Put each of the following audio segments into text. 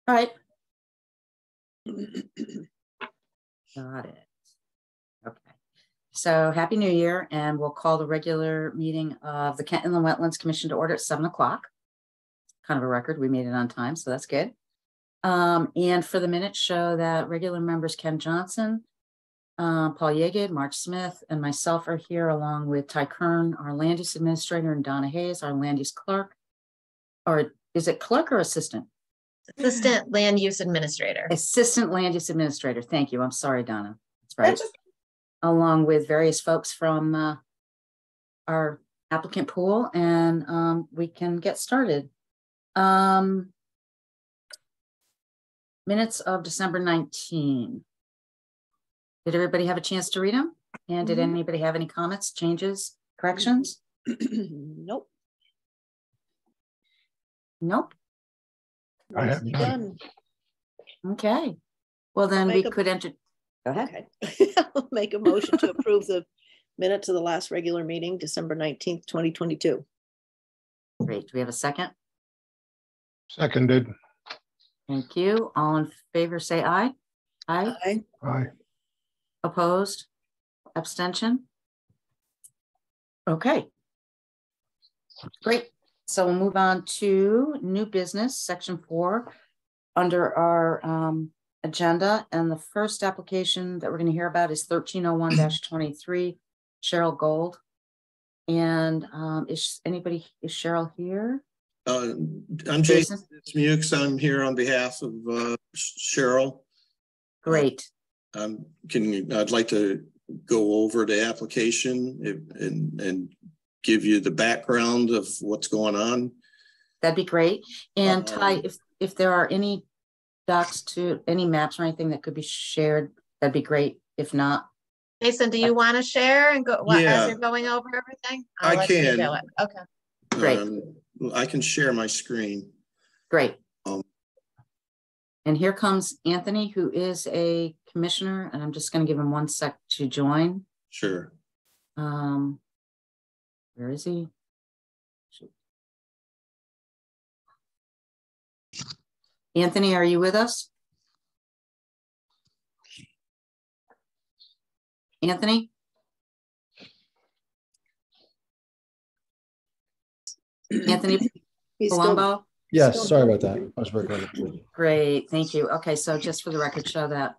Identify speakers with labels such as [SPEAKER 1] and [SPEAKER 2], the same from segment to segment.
[SPEAKER 1] All right. Got it. Okay. So happy New Year, and we'll call the regular meeting of the Kent Inland Wetlands Commission to order at 7 o'clock. Kind of a record. We made it on time, so that's good. And for the minutes, show that regular members Ken Johnson, Paul Yegid, Mark Smith, and myself are here, along with Ty Kern, our land use administrator, and Donna Hayes, our land use clerk. Or is it clerk or assistant?
[SPEAKER 2] Assistant land use administrator.
[SPEAKER 1] Assistant land use administrator. Thank you. I'm sorry, Donna. That's right. That's along with various folks from our applicant pool, and we can get started. Minutes of December 19. Did everybody have a chance to read them? And did anybody have any comments, changes, corrections?
[SPEAKER 3] Nope.
[SPEAKER 1] Nope.
[SPEAKER 4] I have
[SPEAKER 3] Done.
[SPEAKER 1] Okay. Well, then we could enter. Go ahead.
[SPEAKER 3] Okay. I'll make a motion to approve the minutes of the last regular meeting, December 19th, 2022.
[SPEAKER 1] Great. Do we have a second?
[SPEAKER 4] Seconded.
[SPEAKER 1] Thank you. All in favor, say aye. Aye.
[SPEAKER 3] Aye.
[SPEAKER 4] Aye.
[SPEAKER 1] Opposed? Abstention? Okay. Great. So we'll move on to new business, section 4, under our agenda. And the first application that we're going to hear about is 1301-23, Cheryl Gold. And is Cheryl here?
[SPEAKER 5] I'm Jason Smukes. I'm here on behalf of Cheryl.
[SPEAKER 1] Great.
[SPEAKER 5] I'd like to go over the application and give you the background of what's going on.
[SPEAKER 1] That'd be great. And Ty, if there are any docs to any maps or anything that could be shared, that'd be great. If not,
[SPEAKER 2] Jason, do you want to share and go as you're going over everything?
[SPEAKER 5] I can.
[SPEAKER 2] Okay.
[SPEAKER 1] Great.
[SPEAKER 5] I can share my screen.
[SPEAKER 1] Great. And here comes Anthony, who is a commissioner, and I'm just going to give him 1 sec to join.
[SPEAKER 5] Sure.
[SPEAKER 1] Where is he? Shoot. Anthony, are you with us? Anthony? Anthony Palumbo?
[SPEAKER 6] Yes, sorry about that. I was working on it.
[SPEAKER 1] Great, thank you. Okay, so just for the record, show that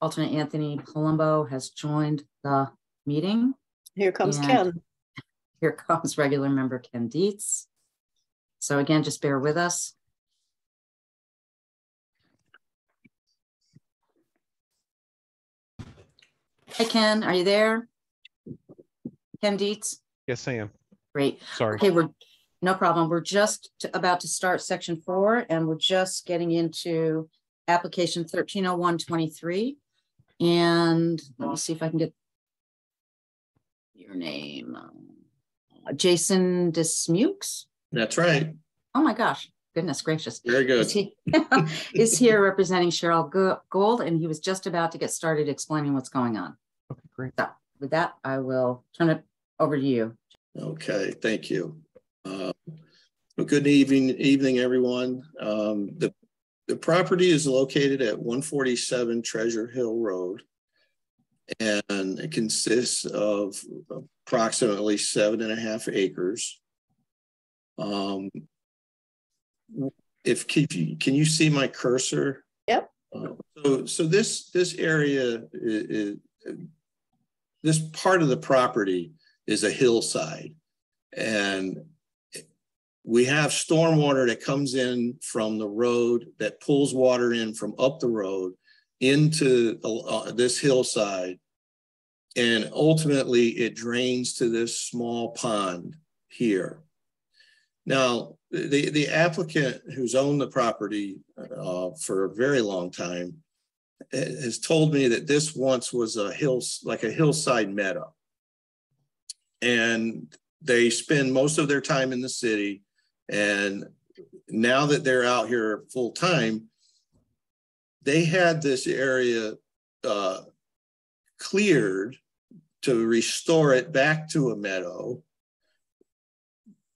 [SPEAKER 1] alternate Anthony Palumbo has joined the meeting.
[SPEAKER 3] Here comes Ken.
[SPEAKER 1] Here comes regular member Ken Dietz. So again, just bear with us. Hi, Ken, are you there? Ken Dietz?
[SPEAKER 7] Yes, I am.
[SPEAKER 1] Great.
[SPEAKER 7] Sorry.
[SPEAKER 1] Okay, no problem. We're just about to start section 4, and we're just getting into application 1301-23. And let me see if I can get your name. Jason Smukes.
[SPEAKER 5] That's right.
[SPEAKER 1] Oh my gosh, goodness gracious.
[SPEAKER 5] Very good.
[SPEAKER 1] Is here representing Cheryl Gold, and he was just about to get started explaining what's going on.
[SPEAKER 7] Okay, great.
[SPEAKER 1] So with that, I will turn it over to you.
[SPEAKER 5] Okay, thank you. Well, good evening, everyone. The property is located at 147 Treasure Hill Road, and it consists of approximately 7.5 acres. Can you see my cursor?
[SPEAKER 3] Yep.
[SPEAKER 5] So this area is this part of the property is a hillside, and we have stormwater that comes in from the road that pulls water in from up the road into this hillside, and ultimately it drains to this small pond here. Now, the applicant who's owned the property for a very long time has told me that this once was a hillside meadow, and they spend most of their time in the city. And now that they're out here full time, they had this area cleared to restore it back to a meadow,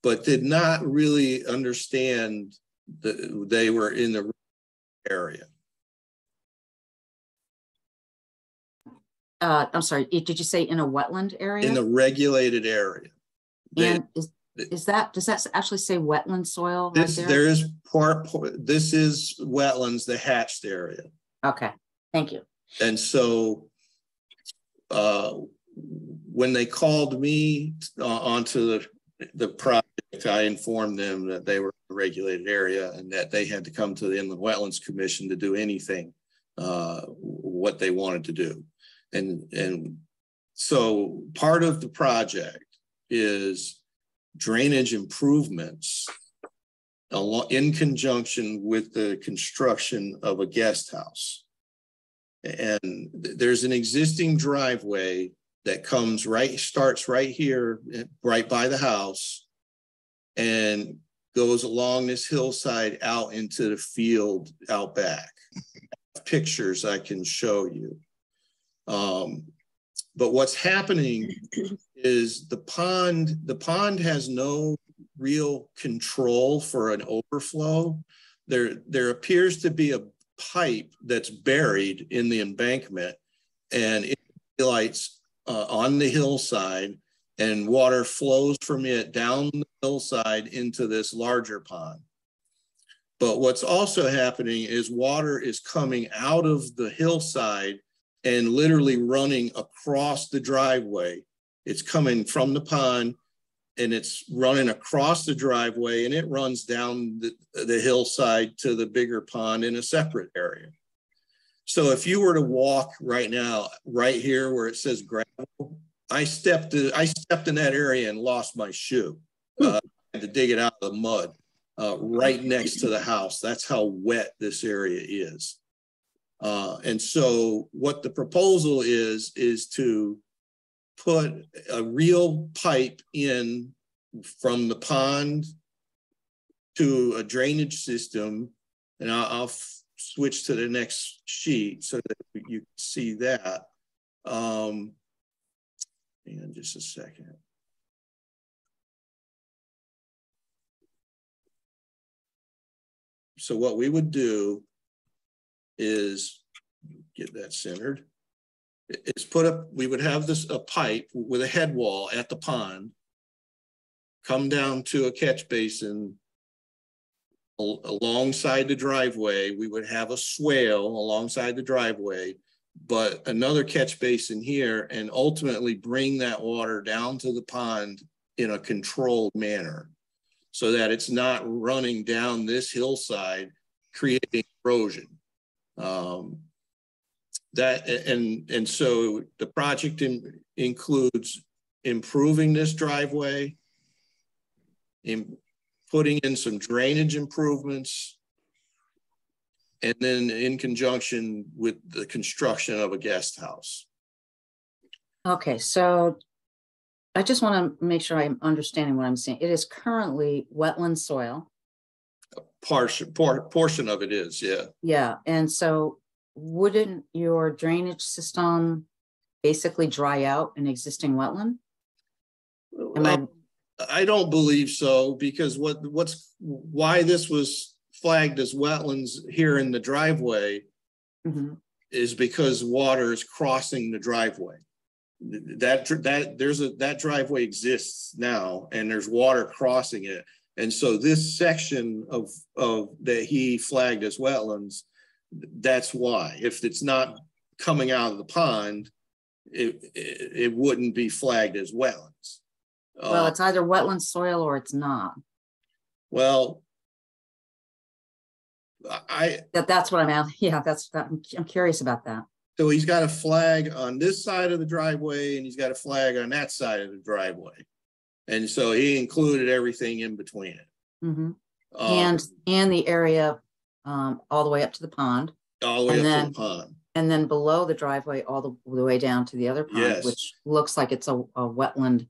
[SPEAKER 5] but did not really understand that they were in the area.
[SPEAKER 1] I'm sorry, did you say in a wetland area?
[SPEAKER 5] In the regulated area.
[SPEAKER 1] And does that actually say wetland soil right there?
[SPEAKER 5] There is this is wetlands, the hatched area.
[SPEAKER 1] Okay, thank you.
[SPEAKER 5] And so when they called me onto the project, I informed them that they were in a regulated area and that they had to come to the Inland Wetlands Commission to do anything what they wanted to do. And so part of the project is drainage improvements in conjunction with the construction of a guest house. And there's an existing driveway that starts right here, right by the house, and goes along this hillside out into the field out back. Pictures I can show you. But what's happening is the pond has no real control for an overflow. There appears to be a pipe that's buried in the embankment, and it lights on the hillside, and water flows from it down the hillside into this larger pond. But what's also happening is water is coming out of the hillside and literally running across the driveway. It's coming from the pond and it's running across the driveway, and it runs down the hillside to the bigger pond in a separate area. So if you were to walk right now, right here where it says gravel, I stepped in that area and lost my shoe. I had to dig it out of the mud right next to the house. That's how wet this area is. And so what the proposal is to put a real pipe in from the pond to a drainage system. And I'll switch to the next sheet so that you can see that. Hang on just a second. So what we would do is get that centered. It's we would have a pipe with a head wall at the pond, come down to a catch basin alongside the driveway. We would have a swale alongside the driveway, but another catch basin here, and ultimately bring that water down to the pond in a controlled manner so that it's not running down this hillside, creating erosion. And so the project includes improving this driveway, putting in some drainage improvements, and then in conjunction with the construction of a guest house. Okay, so I just want to make sure I'm understanding what I'm saying. It is currently wetland soil. A portion of it is, yeah. Yeah, and so wouldn't your drainage system basically dry out an existing wetland? I don't believe so, because why this was flagged as wetlands here in the driveway is because water is crossing the driveway. That driveway exists now, and there's water crossing it, and so this section of that he flagged as wetlands, that's why. If it's not coming out of the pond, it wouldn't be flagged as wetlands. Well, it's either wetland soil or it's not. Well, that's what I'm at. Yeah, I'm curious about that. So he's got a flag on this side of the driveway, and he's got a flag on that side of the driveway, and so he included everything in between it, and the area all the way up to the pond, all the way up to the pond, and then below the driveway all the way down to the other pond, yes, which looks like it's a wetland.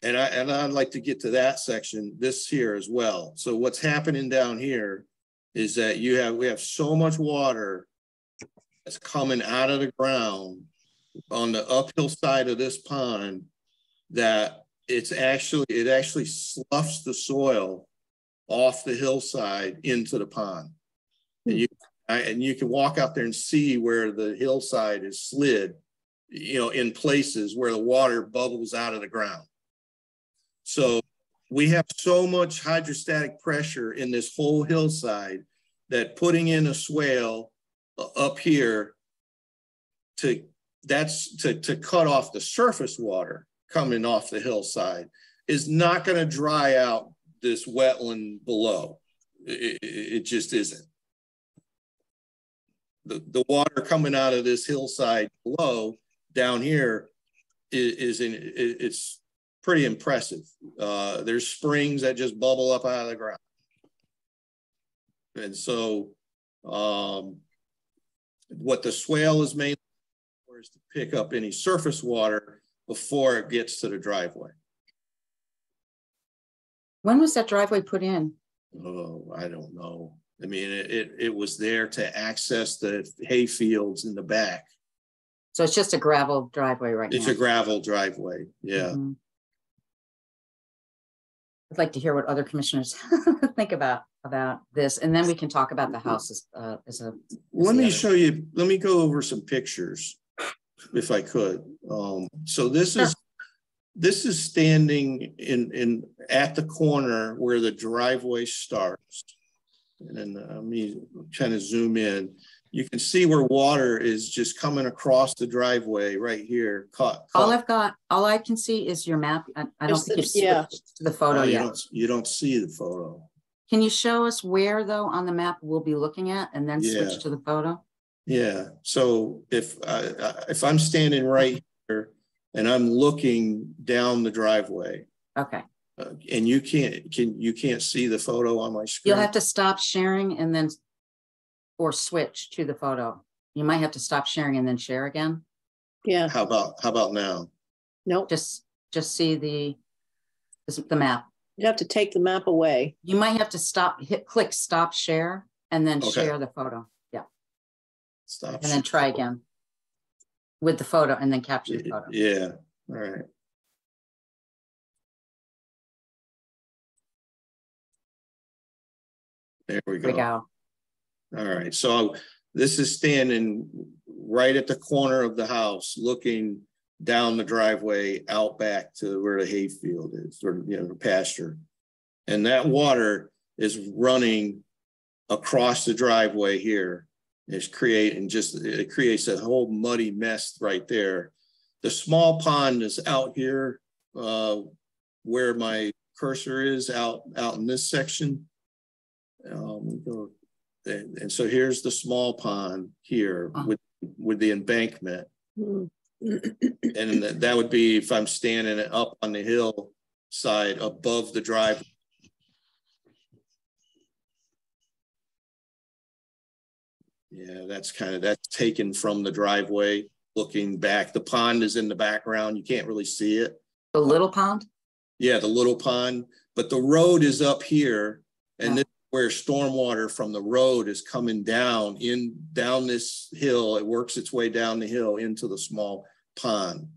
[SPEAKER 5] And I'd like to get to that section, this here as well. So what's happening down here is that we have so much water that's coming out of the ground on the uphill side of this pond that it actually sloughs the soil off the hillside into the pond. And you can walk out there and see where the hillside is slid, you know, in places where the water bubbles out of the ground. So we have so much hydrostatic pressure in this whole hillside that putting in a swale up here to cut off the surface water coming off the hillside is not going to dry out this wetland below. It just isn't. The water coming out of this hillside below down here it's pretty impressive. There's springs that just bubble up out of the ground. And so what the swale is mainly for is to pick up any surface water before it gets to the driveway.
[SPEAKER 1] When was that driveway put in?
[SPEAKER 5] Oh, I don't know. I mean, it was there to access the hay fields in the back.
[SPEAKER 1] So it's just a gravel driveway right now?
[SPEAKER 5] It's a gravel driveway, yeah.
[SPEAKER 1] Mm-hmm. I'd like to hear what other commissioners think about this, and then we can talk about the house as a.
[SPEAKER 5] Let me show you. Let me go over some pictures, if I could. So this is standing in at the corner where the driveway starts, and then let me kind of zoom in. You can see where water is just coming across the driveway right here.
[SPEAKER 1] All I can see is your map. I don't think you've switched to the photo yet.
[SPEAKER 5] You don't see the photo.
[SPEAKER 1] Can you show us where though on the map we'll be looking at and then switch to the photo?
[SPEAKER 5] Yeah, so if I'm standing right here and I'm looking down the driveway.
[SPEAKER 1] Okay.
[SPEAKER 5] And you can't see the photo on my screen.
[SPEAKER 1] You'll have to stop sharing and then or switch to the photo. You might have to stop sharing and then share again.
[SPEAKER 3] Yeah.
[SPEAKER 5] How about now?
[SPEAKER 3] Nope.
[SPEAKER 1] Just see the map.
[SPEAKER 3] You have to take the map away.
[SPEAKER 1] You might have to click stop share and then share the photo. Yeah.
[SPEAKER 5] Stop.
[SPEAKER 1] And then try again with the photo and then capture the photo.
[SPEAKER 5] Yeah. All right. There we go. All right, so this is standing right at the corner of the house, looking down the driveway out back to where the hay field is, or the pasture. And that water is running across the driveway here. It creates a whole muddy mess right there. The small pond is out here where my cursor is out in this section. And so here's the small pond here with the embankment. And that would be if I'm standing up on the hillside above the driveway. Yeah, that's taken from the driveway looking back. The pond is in the background. You can't really see it.
[SPEAKER 1] The little pond?
[SPEAKER 5] Yeah, the little pond, but the road is up here, and this where stormwater from the road is coming down this hill. It works its way down the hill into the small pond.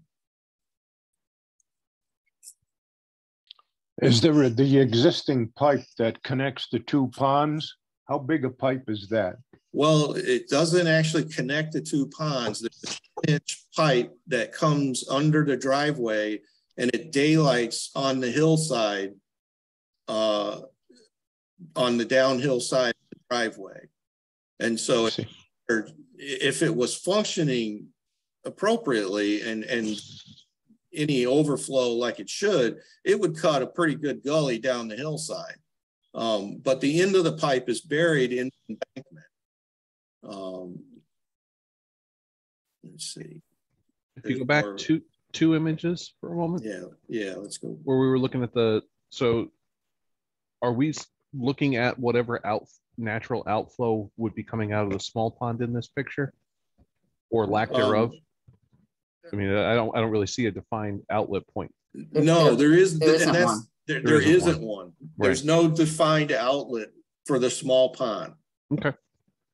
[SPEAKER 4] Is there the existing pipe that connects the two ponds? How big a pipe is that?
[SPEAKER 5] Well, it doesn't actually connect the two ponds. There's an inch pipe that comes under the driveway and it daylights on the hillside, on the downhill side of the driveway. And so if it was functioning appropriately and any overflow like it should, it would cut a pretty good gully down the hillside. But the end of the pipe is buried in the embankment. Let's see.
[SPEAKER 7] If you go back two images for a moment.
[SPEAKER 5] Yeah, let's go.
[SPEAKER 7] Where we were looking at so are we looking at whatever natural outflow would be coming out of the small pond in this picture, or lack thereof? I mean, I don't really see a defined outlet point.
[SPEAKER 5] No, there isn't one.
[SPEAKER 7] Right.
[SPEAKER 5] There's no defined outlet for the small pond.
[SPEAKER 7] Okay.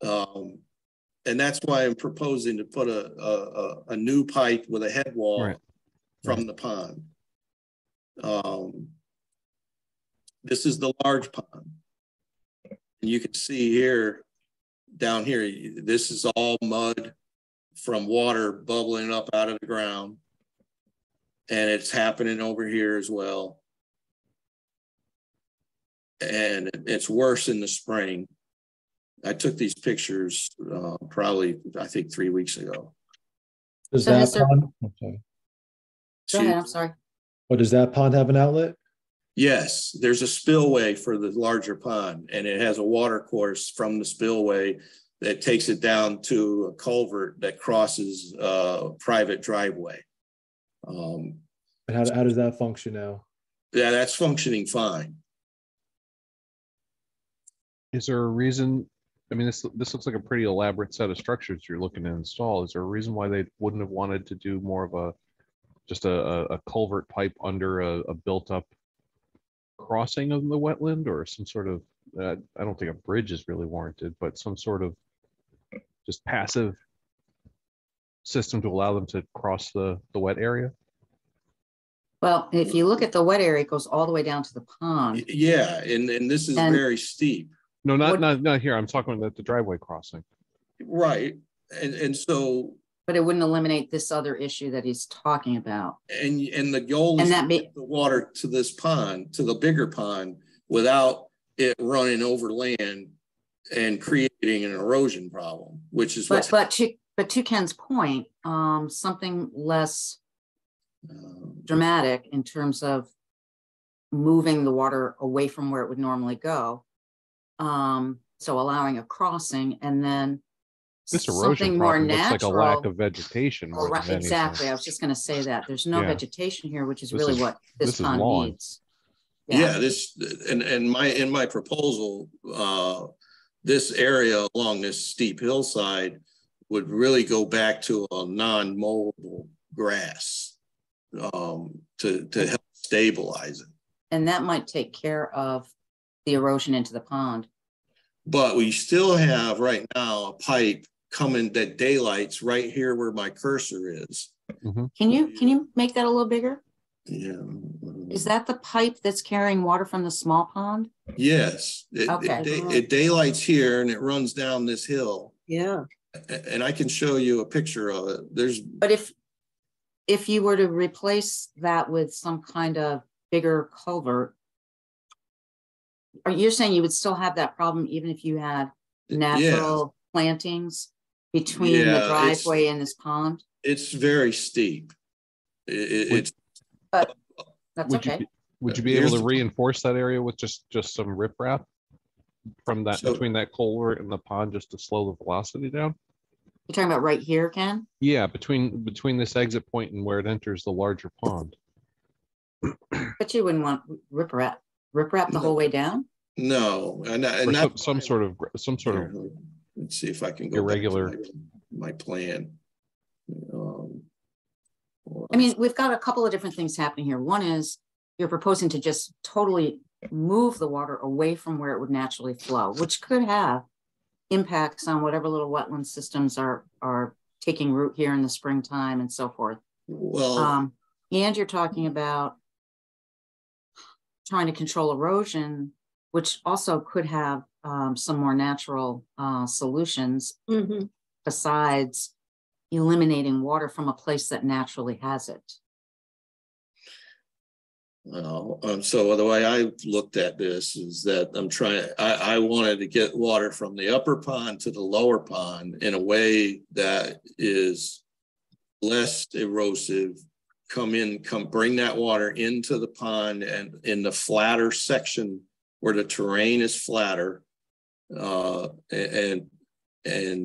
[SPEAKER 5] And that's why I'm proposing to put a new pipe with a head wall from the pond. This is the large pond. And you can see here down here, this is all mud from water bubbling up out of the ground. And it's happening over here as well. And it's worse in the spring. I took these pictures probably, I think, 3 weeks ago.
[SPEAKER 6] Does
[SPEAKER 1] So
[SPEAKER 6] that
[SPEAKER 1] has there-
[SPEAKER 6] pond, I'm sorry.
[SPEAKER 1] Go ahead, I'm sorry.
[SPEAKER 6] Oh, does that pond have an outlet?
[SPEAKER 5] Yes, there's a spillway for the larger pond, and it has a water course from the spillway that takes it down to a culvert that crosses a private driveway.
[SPEAKER 6] And how does that function now?
[SPEAKER 5] Yeah, that's functioning fine.
[SPEAKER 7] Is there a reason? I mean, this looks like a pretty elaborate set of structures you're looking to install. Is there a reason why they wouldn't have wanted to do more of a just a culvert pipe under a built up crossing of the wetland, or some sort of I don't think a bridge is really warranted, but some sort of just passive system to allow them to cross the wet area?
[SPEAKER 1] Well, if you look at the wet area, it goes all the way down to the pond.
[SPEAKER 5] Yeah, and this is
[SPEAKER 1] And-
[SPEAKER 5] very steep.
[SPEAKER 7] No,
[SPEAKER 1] What-
[SPEAKER 7] not here. I'm talking about the driveway crossing.
[SPEAKER 5] Right. And so,
[SPEAKER 1] But it wouldn't eliminate this other issue that he's talking about.
[SPEAKER 5] and the goal is
[SPEAKER 1] And that
[SPEAKER 5] to
[SPEAKER 1] may-
[SPEAKER 5] get the water to this pond, to the bigger pond, without it running over land and creating an erosion problem, which is what's
[SPEAKER 1] But to Ken's point, something less dramatic in terms of moving the water away from where it would normally go. So allowing a crossing, and then
[SPEAKER 7] This erosion
[SPEAKER 1] something more
[SPEAKER 7] problem looks like a lack
[SPEAKER 1] natural.
[SPEAKER 7] of vegetation. more
[SPEAKER 1] Right,
[SPEAKER 7] than
[SPEAKER 1] exactly. I
[SPEAKER 7] anything.
[SPEAKER 1] was just going to say that there's no
[SPEAKER 7] Yeah.
[SPEAKER 1] vegetation here, which is
[SPEAKER 7] This
[SPEAKER 1] really
[SPEAKER 7] is-
[SPEAKER 1] what
[SPEAKER 7] this
[SPEAKER 1] this
[SPEAKER 7] is
[SPEAKER 1] pond
[SPEAKER 7] lawn.
[SPEAKER 1] needs.
[SPEAKER 5] Yeah, this and in my proposal, this area along this steep hillside would really go back to a non-mowable grass to help stabilize it.
[SPEAKER 1] And that might take care of the erosion into the pond.
[SPEAKER 5] But we still have right now a pipe coming that daylights right here where my cursor is.
[SPEAKER 1] Can you make that a little bigger?
[SPEAKER 5] Yeah.
[SPEAKER 1] Is that the pipe that's carrying water from the small pond?
[SPEAKER 5] Yes.
[SPEAKER 1] Okay.
[SPEAKER 5] It daylights here and it runs down this hill.
[SPEAKER 3] Yeah.
[SPEAKER 5] And I can show you a picture of it. There's
[SPEAKER 1] But if you were to replace that with some kind of bigger culvert, are you saying you would still have that problem even if you had natural plantings between the
[SPEAKER 5] Yeah, it's-
[SPEAKER 1] driveway and this pond?
[SPEAKER 5] it's very steep. It's
[SPEAKER 1] That's
[SPEAKER 7] Would you
[SPEAKER 1] okay.
[SPEAKER 7] would you be
[SPEAKER 5] Here's
[SPEAKER 7] able to
[SPEAKER 5] the-
[SPEAKER 7] reinforce that area with just some riprap from that
[SPEAKER 5] So-
[SPEAKER 7] between that culvert and the pond, just to slow the velocity down?
[SPEAKER 1] You're talking about right here, Ken?
[SPEAKER 7] Yeah, between this exit point and where it enters the larger pond.
[SPEAKER 1] But you wouldn't want riprap the whole way down?
[SPEAKER 5] no, and
[SPEAKER 7] Or
[SPEAKER 5] that
[SPEAKER 7] some sort of
[SPEAKER 5] Here, let's see if I can go back to
[SPEAKER 7] irregular-
[SPEAKER 5] my plan.
[SPEAKER 1] I mean, we've got a couple of different things happening here. One is you're proposing to just totally move the water away from where it would naturally flow, which could have impacts on whatever little wetland systems are taking root here in the springtime and so forth.
[SPEAKER 5] Well,
[SPEAKER 1] And you're talking about trying to control erosion, which also could have some more natural solutions
[SPEAKER 3] Mhm.
[SPEAKER 1] besides eliminating water from a place that naturally has it.
[SPEAKER 5] so the way I looked at this is that I wanted to get water from the upper pond to the lower pond in a way that is less erosive. Bring that water into the pond and in the flatter section where the terrain is flatter, and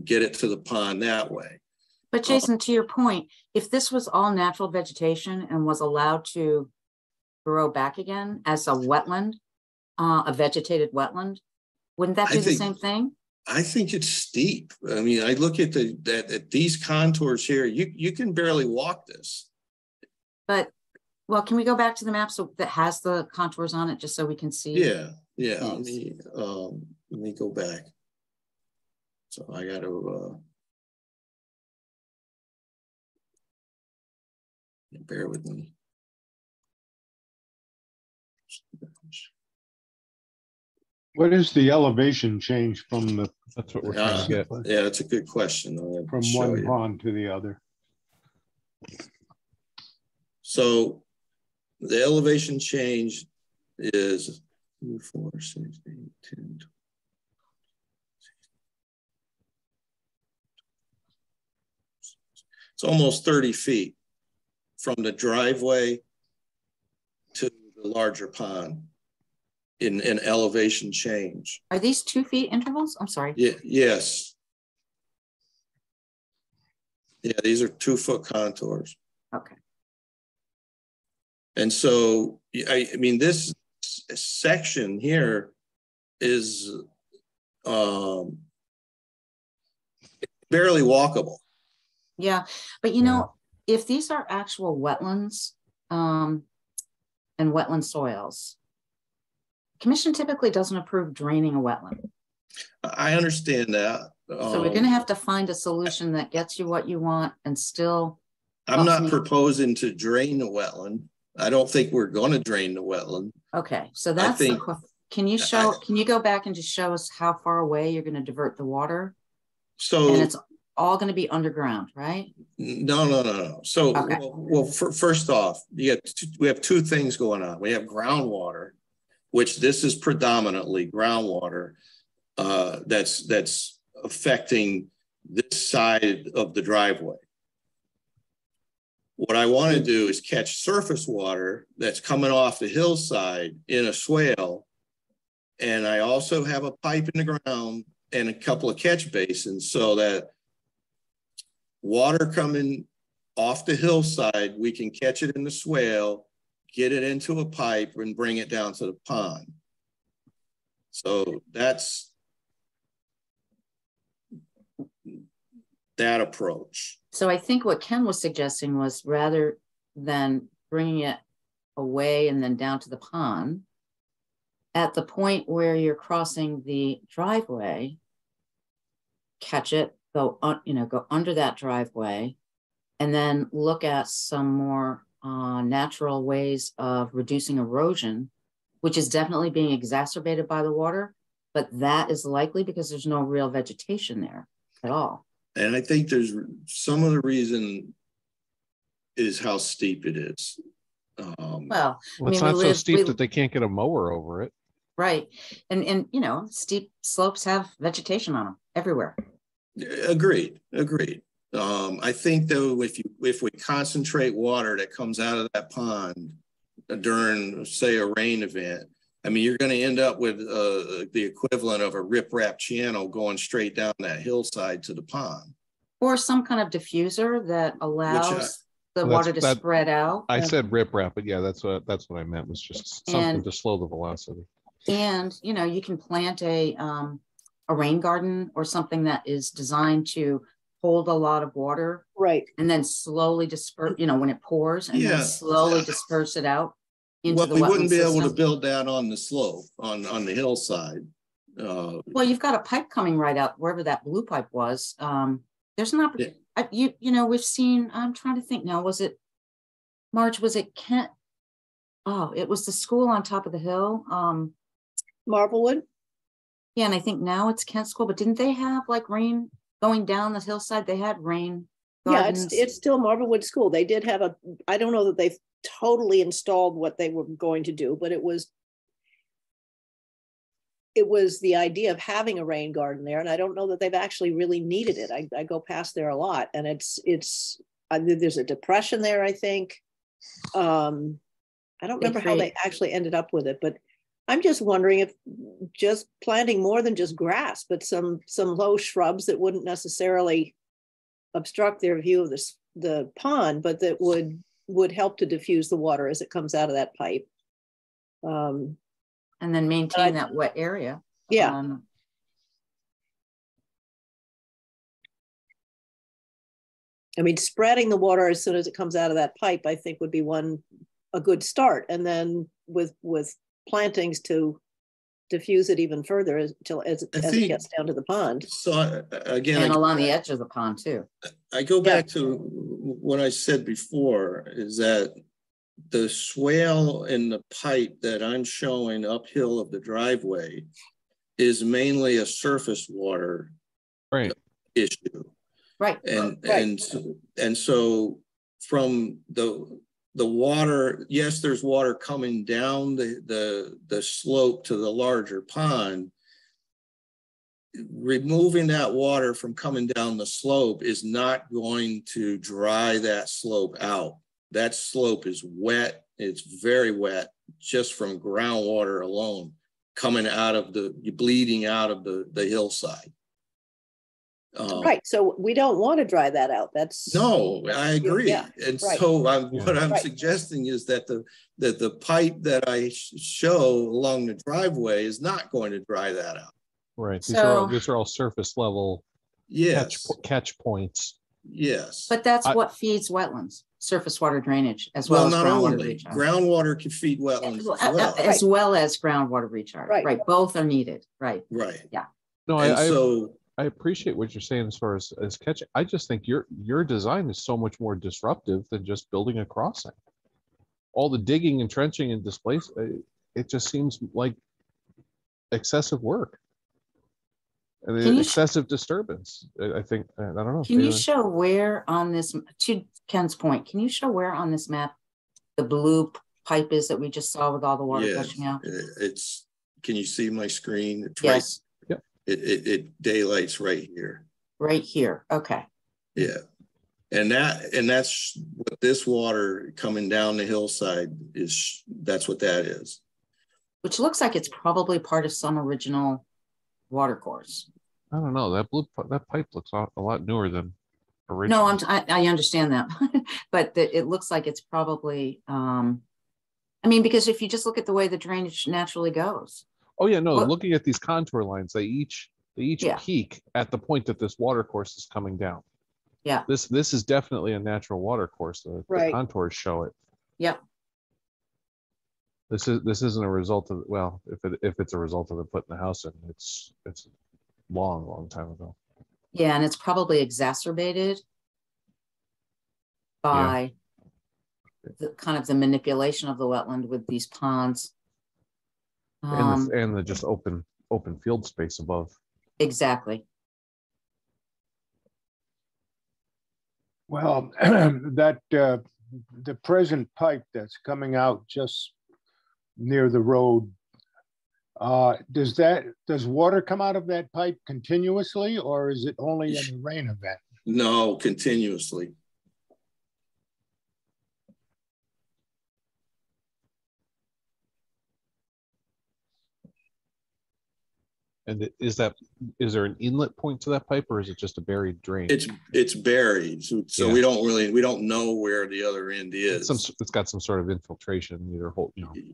[SPEAKER 5] get it to the pond that way.
[SPEAKER 1] But Jason, to your point, if this was all natural vegetation and was allowed to grow back again as a wetland, a vegetated wetland, wouldn't that
[SPEAKER 5] I
[SPEAKER 1] do the
[SPEAKER 5] think-
[SPEAKER 1] same thing?
[SPEAKER 5] I think it's steep. I mean, I look at at these contours here. You can barely walk this.
[SPEAKER 1] But, well, can we go back to the map so that has the contours on it, just so we can see?
[SPEAKER 5] Yeah. Let
[SPEAKER 1] Yes.
[SPEAKER 5] me go back. So I got to bear with me.
[SPEAKER 4] What is the elevation change from the,
[SPEAKER 7] That's what we're trying to get.
[SPEAKER 5] Yeah, that's a good question. I'll
[SPEAKER 4] from
[SPEAKER 5] show
[SPEAKER 4] one
[SPEAKER 5] you.
[SPEAKER 4] pond to the other?
[SPEAKER 5] So the elevation change is 2, 4, 6, 8, 10, 12. It's almost 30 feet from the driveway to the larger pond in elevation change.
[SPEAKER 1] Are these 2 feet intervals? I'm sorry.
[SPEAKER 5] Yeah, yes. Yeah, these are 2-foot contours.
[SPEAKER 1] Okay.
[SPEAKER 5] And so, I mean, this section here is barely walkable.
[SPEAKER 1] Yeah, but you know, if these are actual wetlands and wetland soils, commission typically doesn't approve draining a wetland.
[SPEAKER 5] I understand that.
[SPEAKER 1] So we're going to have to find a solution that gets you what you want and still.
[SPEAKER 5] I'm not proposing to drain the wetland. I don't think we're going to drain the wetland.
[SPEAKER 1] Okay, so that's the question. Can you show? Can you go back and just show us how far away you're going to divert the water?
[SPEAKER 5] So
[SPEAKER 1] and it's all going to be underground, right?
[SPEAKER 5] No. So,
[SPEAKER 1] okay.
[SPEAKER 5] First off, we have 2 things going on. We have groundwater, which this is predominantly groundwater that's affecting this side of the driveway. What I want to do is catch surface water that's coming off the hillside in a swale. And I also have a pipe in the ground and a couple of catch basins so that water coming off the hillside, we can catch it in the swale, get it into a pipe and bring it down to the pond. So that's that approach.
[SPEAKER 1] So I think what Ken was suggesting was rather than bringing it away and then down to the pond, at the point where you're crossing the driveway, catch it, go under that driveway, and then look at some more natural ways of reducing erosion, which is definitely being exacerbated by the water, but that is likely because there's no real vegetation there at all.
[SPEAKER 5] And I think there's some of the reason is how steep it is.
[SPEAKER 1] Well,
[SPEAKER 7] it's not so steep that they can't get a mower over it.
[SPEAKER 1] Right. And you know, steep slopes have vegetation on them everywhere.
[SPEAKER 5] Agreed. I think though, if we concentrate water that comes out of that pond during, say, a rain event, I mean, you're going to end up with the equivalent of a riprap channel going straight down that hillside to the pond.
[SPEAKER 1] Or some kind of diffuser that allows the water to spread out.
[SPEAKER 7] I said riprap, but yeah, that's what I meant, was just something to slow the velocity.
[SPEAKER 1] And, you know, you can plant a rain garden or something that is designed to hold a lot of water.
[SPEAKER 3] Right.
[SPEAKER 1] And then slowly disperse, you know, when it pours and then slowly disperse it out. Well,
[SPEAKER 5] we wouldn't be able to build that on the slope, on the hillside.
[SPEAKER 1] Well, you've got a pipe coming right out wherever that blue pipe was. There's an opportunity. You know, we've seen. I'm trying to think now. Was it Marge? Was it Kent? Oh, it was the school on top of the hill.
[SPEAKER 3] Marblewood.
[SPEAKER 1] Yeah, and I think now it's Kent School. But didn't they have like rain going down the hillside? They had rain gardens.
[SPEAKER 3] Yeah, it's still Marblewood School. They did have a. I don't know that they've totally installed what they were going to do, but it was the idea of having a rain garden there, and I don't know that they've actually really needed it. I go past there a lot, and there's a depression there, I think. I don't remember how they actually ended up with it, but I'm just wondering if just planting more than just grass, but some low shrubs that wouldn't necessarily obstruct their view of the pond, but that would help to diffuse the water as it comes out of that pipe.
[SPEAKER 1] And then maintain that wet area.
[SPEAKER 3] Yeah. I mean, spreading the water as soon as it comes out of that pipe, I think would be a good start. And then with plantings to diffuse it even further as it gets down to the pond.
[SPEAKER 5] So again,
[SPEAKER 1] and along the edge of the pond too.
[SPEAKER 5] I go back to what I said before, is that the swale in the pipe that I'm showing uphill of the driveway is mainly a surface water
[SPEAKER 7] Right.
[SPEAKER 5] issue.
[SPEAKER 1] Right.
[SPEAKER 5] And so from the water, yes, there's water coming down the slope to the larger pond. Removing that water from coming down the slope is not going to dry that slope out. That slope is wet. It's very wet just from groundwater alone coming out of bleeding out of the hillside.
[SPEAKER 3] Right. So we don't want to dry that out.
[SPEAKER 5] No, I agree.
[SPEAKER 3] Yeah,
[SPEAKER 5] and
[SPEAKER 3] right.
[SPEAKER 5] so what I'm
[SPEAKER 3] Right.
[SPEAKER 5] suggesting is that the pipe that I show along the driveway is not going to dry that out.
[SPEAKER 7] Right.
[SPEAKER 1] So-
[SPEAKER 7] These are all surface level
[SPEAKER 5] Yes.
[SPEAKER 7] catch points.
[SPEAKER 5] Yes.
[SPEAKER 1] But that's what feeds wetlands, surface water drainage, as
[SPEAKER 5] well,
[SPEAKER 1] well as
[SPEAKER 5] not
[SPEAKER 1] groundwater
[SPEAKER 5] only
[SPEAKER 1] recharge.
[SPEAKER 5] groundwater can feed wetlands as well.
[SPEAKER 1] As well as groundwater recharge.
[SPEAKER 3] Right.
[SPEAKER 1] Right. Both are needed. Right.
[SPEAKER 5] Right.
[SPEAKER 1] Yeah.
[SPEAKER 7] No,
[SPEAKER 5] And
[SPEAKER 7] I
[SPEAKER 5] so
[SPEAKER 7] appreciate what you're saying as far as catching. I just think your design is so much more disruptive than just building a crossing. All the digging and trenching and displacement, it just seems like excessive work. And excessive disturbance. I think, I don't know.
[SPEAKER 1] Can you show where on this, to Ken's point, can you show where on this map the blue pipe is that we just saw with all the water gushing out?
[SPEAKER 5] Can you see my screen? It's
[SPEAKER 1] yes.
[SPEAKER 5] Right, it daylights right here.
[SPEAKER 1] Right here. Okay.
[SPEAKER 5] Yeah. And that's what this water coming down the hillside is. That's what that is.
[SPEAKER 1] Which looks like it's probably part of some original water course.
[SPEAKER 7] I don't know. That pipe looks a lot newer than original.
[SPEAKER 1] No, I understand that, but it looks like it's probably. I mean, because if you just look at the way the drainage naturally goes.
[SPEAKER 7] Oh yeah, no. Looking at these contour lines, they each peak at the point that this water course is coming down.
[SPEAKER 1] Yeah.
[SPEAKER 7] This is definitely a natural water course. The contours show it.
[SPEAKER 1] Yep.
[SPEAKER 7] This isn't a result of, well, if it's a result of the putting the house in, it's long time ago.
[SPEAKER 1] Yeah, and it's probably exacerbated by the kind of the manipulation of the wetland with these ponds.
[SPEAKER 7] And the just open field space above.
[SPEAKER 1] Exactly.
[SPEAKER 4] Well, that the present pipe that's coming out just near the road, does water come out of that pipe continuously, or is it only in a rain event?
[SPEAKER 5] No, continuously.
[SPEAKER 7] And is there an inlet point to that pipe, or is it just a buried drain?
[SPEAKER 5] It's buried, so we don't know where the other end is.
[SPEAKER 7] It's got some sort of infiltration, either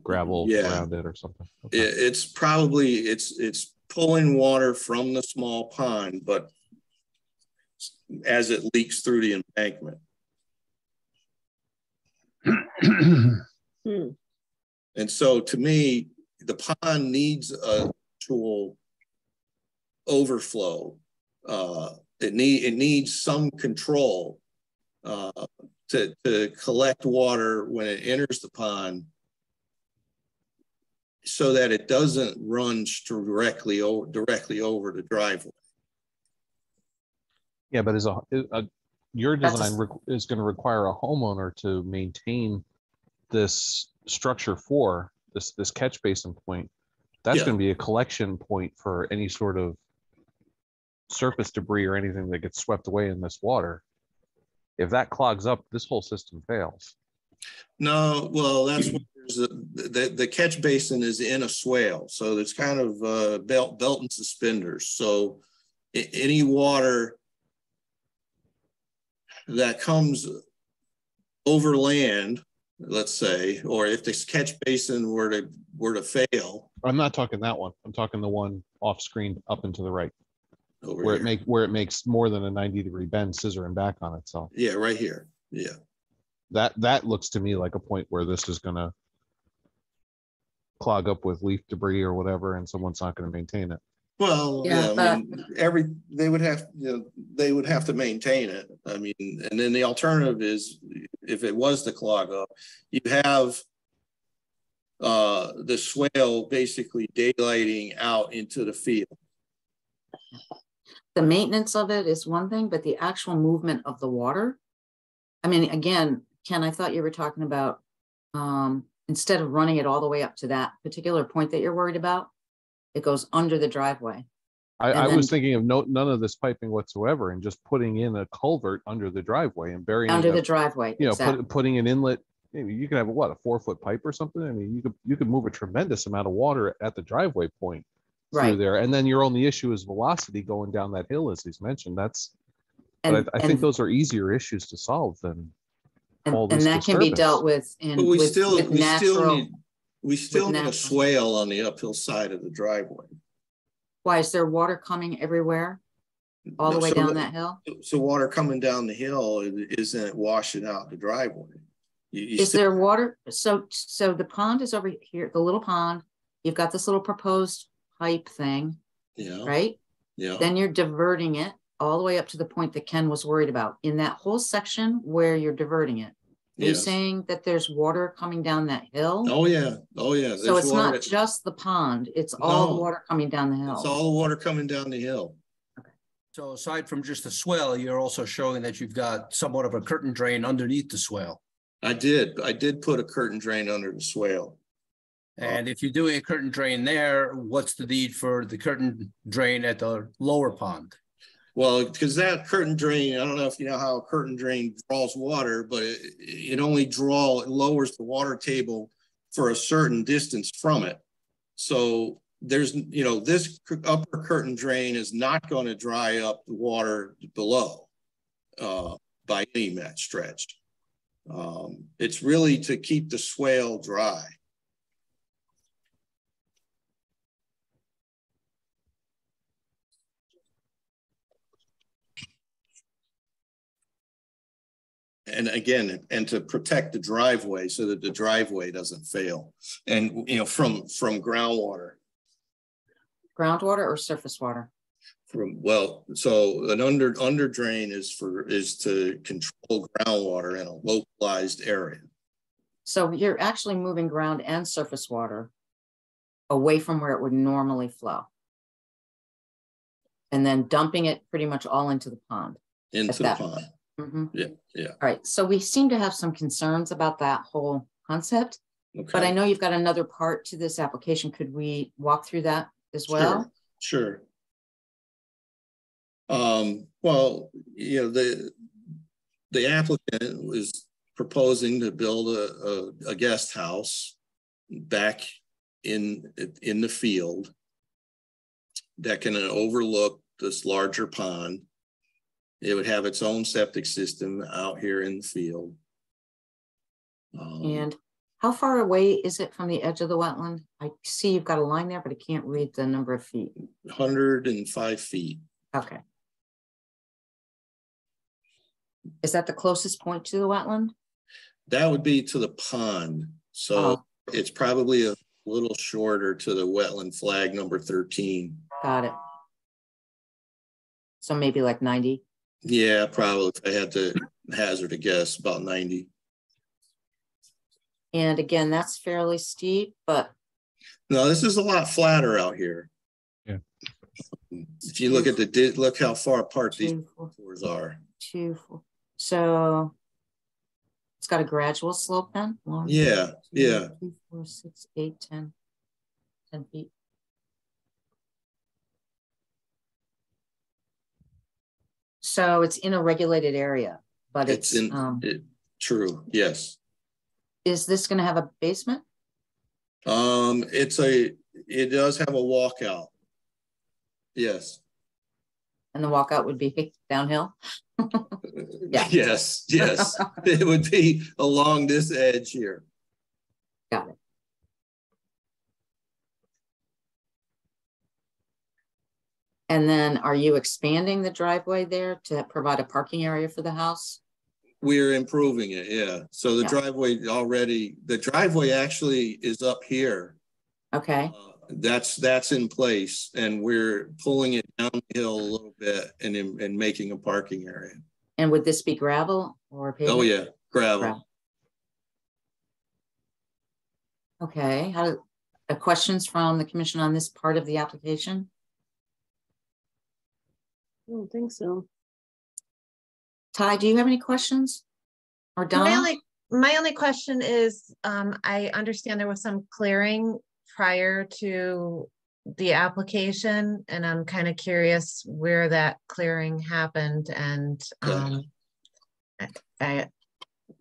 [SPEAKER 7] gravel around it or something. Okay.
[SPEAKER 5] It's probably it's pulling water from the small pond, but as it leaks through the embankment. And so, to me, the pond needs a tool overflow. It needs some control to collect water when it enters the pond, so that it doesn't run directly over the driveway.
[SPEAKER 7] Yeah, but your design is going to require a homeowner to maintain this structure for this catch basin point. That's going to be a collection point for any sort of surface debris or anything that gets swept away in this water. If that clogs up, this whole system fails.
[SPEAKER 5] No, well, that's what the catch basin is in a swale, so there's kind of belt and suspenders. So any water that comes over land, let's say, or if this catch basin were to fail.
[SPEAKER 7] I'm not talking that one. I'm talking the one off screen up and to the right, where it makes more than a 90-degree bend, scissoring back on itself.
[SPEAKER 5] Yeah, right here. Yeah.
[SPEAKER 7] That looks to me like a point where this is going to clog up with leaf debris or whatever, and someone's not going to maintain it.
[SPEAKER 5] Well, yeah, I mean, they would have to maintain it. I mean, and then the alternative is, if it was to clog up, you have the swale basically daylighting out into the field.
[SPEAKER 1] The maintenance of it is one thing, but the actual movement of the water. I mean, again, Ken, I thought you were talking about instead of running it all the way up to that particular point that you're worried about, it goes under the driveway.
[SPEAKER 7] I was thinking of none of this piping whatsoever and just putting in a culvert under the driveway and burying
[SPEAKER 1] under the driveway.
[SPEAKER 7] You know,
[SPEAKER 1] exactly.
[SPEAKER 7] putting an inlet. Maybe you could have a 4-foot pipe or something. I mean, you could move a tremendous amount of water at the driveway point through there, and then your only issue is velocity going down that hill, as he's mentioned. But I think those are easier issues to solve than all this.
[SPEAKER 1] And that can be dealt with
[SPEAKER 5] But we still need a swale on the uphill side of the driveway.
[SPEAKER 1] Why is there water coming everywhere, all the way down that hill?
[SPEAKER 5] So water coming down the hill isn't washing out the driveway.
[SPEAKER 1] Is there water? So the pond is over here, the little pond. You've got this little proposed pipe thing, right?
[SPEAKER 5] Yeah.
[SPEAKER 1] Then you're diverting it all the way up to the point that Ken was worried about. In that whole section where you're diverting it, are you saying that there's water coming down that hill?
[SPEAKER 5] Oh yeah.
[SPEAKER 1] So it's not just the pond, it's all the water coming down the hill.
[SPEAKER 5] It's all the water coming down the hill.
[SPEAKER 1] Okay.
[SPEAKER 8] So aside from just the swell, you're also showing that you've got somewhat of a curtain drain underneath the swell.
[SPEAKER 5] I did put a curtain drain under the swale.
[SPEAKER 8] And if you're doing a curtain drain there, what's the need for the curtain drain at the lower pond?
[SPEAKER 5] Well, because that curtain drain, I don't know if you know how a curtain drain draws water, but it only lowers the water table for a certain distance from it. So there's, this upper curtain drain is not going to dry up the water below by any stretch. It's really to keep the swale dry. And again, and to protect the driveway so that the driveway doesn't fail. And, from groundwater.
[SPEAKER 1] Groundwater or surface water?
[SPEAKER 5] So an under drain is to control groundwater in a localized area.
[SPEAKER 1] So you're actually moving ground and surface water away from where it would normally flow. And then dumping it pretty much all into the pond.
[SPEAKER 5] Into the pond.
[SPEAKER 1] Mm-hmm.
[SPEAKER 5] Yeah.
[SPEAKER 1] All right. So we seem to have some concerns about that whole concept, but I know you've got another part to this application. Could we walk through that as well?
[SPEAKER 5] Sure. Well, the applicant was proposing to build a guest house back in the field that can overlook this larger pond. It would have its own septic system out here in the field.
[SPEAKER 1] And how far away is it from the edge of the wetland? I see you've got a line there, but I can't read the number of feet.
[SPEAKER 5] 105 feet.
[SPEAKER 1] Okay. Is that the closest point to the wetland?
[SPEAKER 5] That would be to the pond. So it's probably a little shorter to the wetland flag number 13.
[SPEAKER 1] Got it. So maybe like 90?
[SPEAKER 5] Yeah, probably. If I had to hazard a guess, about 90.
[SPEAKER 1] And again, that's fairly steep, but
[SPEAKER 5] no, this is a lot flatter out here.
[SPEAKER 7] Yeah.
[SPEAKER 5] If you look at look how far apart these floors are.
[SPEAKER 1] 2, 4. So it's got a gradual slope then? 1,
[SPEAKER 5] yeah.
[SPEAKER 1] 2, 4, 6, 8, 10 feet. So it's in a regulated area, but it's
[SPEAKER 5] true. Yes.
[SPEAKER 1] Is this going to have a basement?
[SPEAKER 5] It does have a walkout. Yes.
[SPEAKER 1] And the walkout would be downhill?
[SPEAKER 5] Yeah. Yes. It would be along this edge here.
[SPEAKER 1] Got it. And then are you expanding the driveway there to provide a parking area for the house?
[SPEAKER 5] We're improving it, yeah. So the driveway actually is up here.
[SPEAKER 1] Okay.
[SPEAKER 5] That's in place, and we're pulling it downhill a little bit and making a parking area.
[SPEAKER 1] And would this be gravel or pavement?
[SPEAKER 5] Oh yeah, gravel.
[SPEAKER 1] Okay, questions from the commission on this part of the application?
[SPEAKER 3] I don't think so.
[SPEAKER 1] Ty, do you have any questions? Or
[SPEAKER 2] My
[SPEAKER 1] Donna?
[SPEAKER 2] only question is, I understand there was some clearing prior to the application, and I'm kind of curious where that clearing happened. And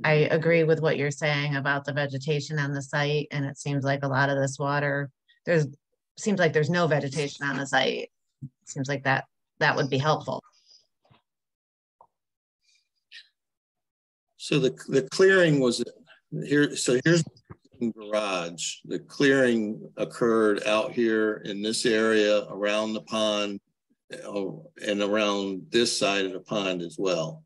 [SPEAKER 2] I agree with what you're saying about the vegetation on the site, and it seems like a lot of this water, seems like there's no vegetation on the site. It seems like that would be helpful.
[SPEAKER 5] So the clearing was here. So here's the garage. The clearing occurred out here in this area around the pond and around this side of the pond as well.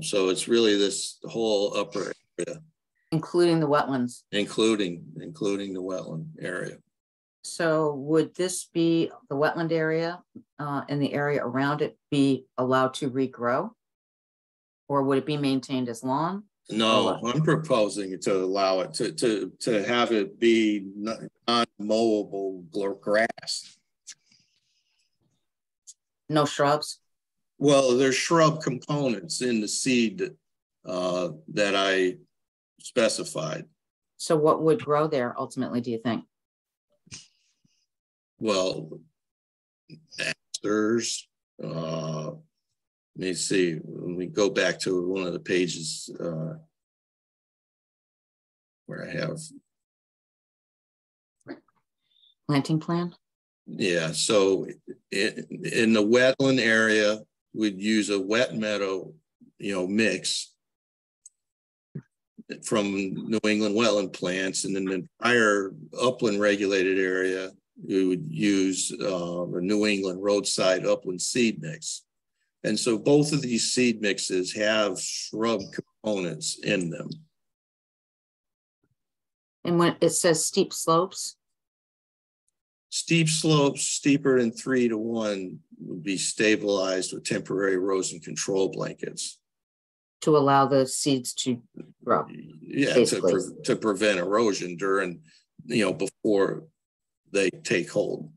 [SPEAKER 5] So it's really this whole upper area.
[SPEAKER 1] Including the wetlands.
[SPEAKER 5] Including the wetland area.
[SPEAKER 1] So would this be the wetland area and the area around it be allowed to regrow? Or would it be maintained as lawn?
[SPEAKER 5] No, I'm proposing to allow it to have it be non-mowable grass.
[SPEAKER 1] No shrubs?
[SPEAKER 5] Well, there's shrub components in the seed that I specified. So
[SPEAKER 1] what would grow there ultimately, do you think?
[SPEAKER 5] Well, asters, let me see, let me go back to one of the pages where I have
[SPEAKER 1] Planting plan?
[SPEAKER 5] Yeah, so in the wetland area, we'd use a wet meadow, mix from New England wetland plants, and then the entire upland regulated area, we would use a New England roadside upland seed mix. And so both of these seed mixes have shrub components in them.
[SPEAKER 1] And when it says steep slopes?
[SPEAKER 5] Steep slopes, steeper than 3 to 1, would be stabilized with temporary erosion control blankets.
[SPEAKER 1] To allow the seeds to grow.
[SPEAKER 5] Yeah, to prevent erosion during, before they take hold.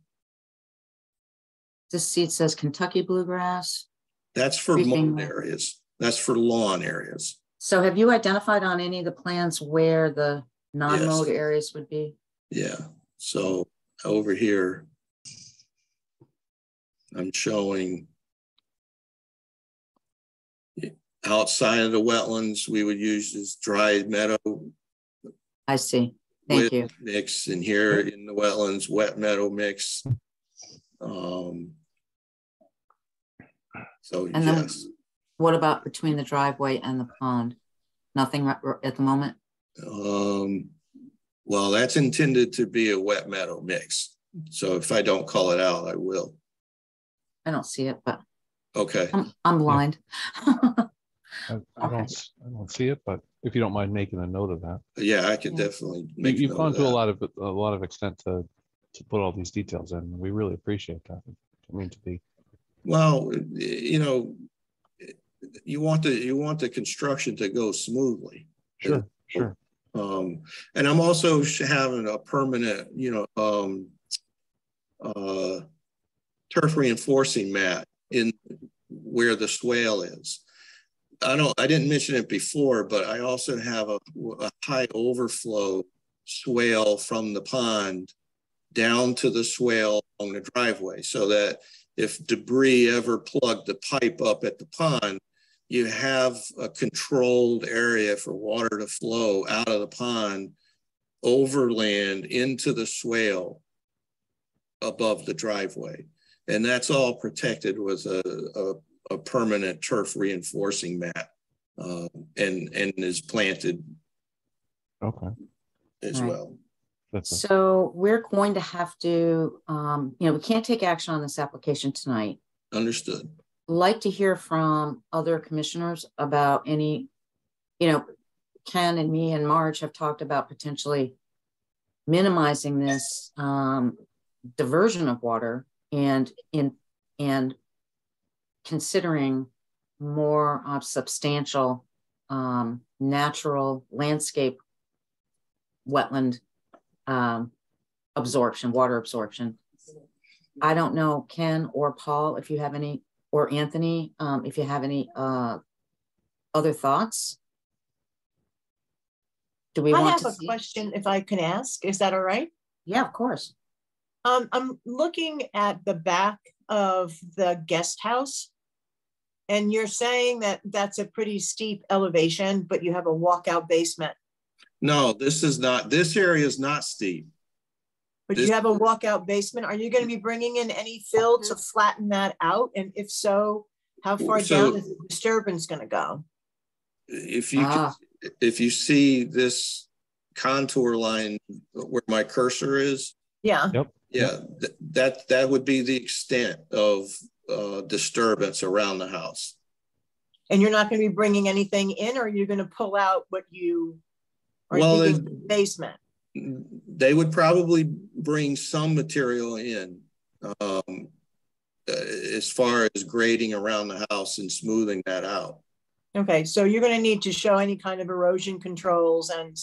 [SPEAKER 1] This seed says Kentucky bluegrass.
[SPEAKER 5] That's for mowed areas. That's for lawn areas.
[SPEAKER 1] So have you identified on any of the plans where the non-mowed
[SPEAKER 5] Yes.
[SPEAKER 1] areas would be?
[SPEAKER 5] Yeah, so over here, I'm showing outside of the wetlands, we would use this dry meadow.
[SPEAKER 1] I see. Thank you.
[SPEAKER 5] Mix, and here in the wetlands, wet meadow mix. So
[SPEAKER 1] And
[SPEAKER 5] yes.
[SPEAKER 1] then what about between the driveway and the pond? Nothing at the moment?
[SPEAKER 5] Well, that's intended to be a wet meadow mix. So if I don't call it out, I will.
[SPEAKER 1] I don't see it, but
[SPEAKER 5] okay.
[SPEAKER 1] I'm blind.
[SPEAKER 7] I don't see it, but if you don't mind making a note of that.
[SPEAKER 5] Yeah, I could definitely make
[SPEAKER 7] You've gone to a lot of extent to put all these details in. We really appreciate that. I mean, to be
[SPEAKER 5] well, you want the construction to go smoothly.
[SPEAKER 7] Sure, sure.
[SPEAKER 5] And I'm also having a permanent, turf reinforcing mat in where the swale is. I didn't mention it before, but I also have a high overflow swale from the pond down to the swale along the driveway, so that if debris ever plugged the pipe up at the pond, you have a controlled area for water to flow out of the pond overland into the swale above the driveway. And that's all protected with a permanent turf reinforcing mat and is planted as well.
[SPEAKER 1] So we're going to have to, we can't take action on this application tonight.
[SPEAKER 5] Understood.
[SPEAKER 1] Like to hear from other commissioners about any, Ken and me and Marge have talked about potentially minimizing this diversion of water and considering more substantial natural landscape wetland absorption, water absorption. I don't know, Ken or Paul, if you have any, or Anthony, if you have any other thoughts. Do we
[SPEAKER 9] I
[SPEAKER 1] want
[SPEAKER 9] have
[SPEAKER 1] to
[SPEAKER 9] a
[SPEAKER 1] see?
[SPEAKER 9] question if I can ask. Is that all right?
[SPEAKER 1] Yeah, of course.
[SPEAKER 9] I'm looking at the back of the guest house. And you're saying that that's a pretty steep elevation, but you have a walkout basement.
[SPEAKER 5] No, this is not, this area is not steep.
[SPEAKER 9] But
[SPEAKER 5] This-
[SPEAKER 9] you have a walkout basement. Are you going to be bringing in any fill to flatten that out? And if so, how far
[SPEAKER 5] So-
[SPEAKER 9] down is the disturbance going to go?
[SPEAKER 5] If you see this contour line where my cursor is,
[SPEAKER 9] Yeah.
[SPEAKER 6] Yep.
[SPEAKER 5] yeah, that would be the extent of disturbance around the house.
[SPEAKER 9] And you're not going to be bringing anything in, or you're going to pull out what you are
[SPEAKER 5] Well,
[SPEAKER 9] digging in the basement?
[SPEAKER 5] They would probably bring some material in as far as grading around the house and smoothing that out.
[SPEAKER 9] Okay, so you're going to need to show any kind of erosion controls and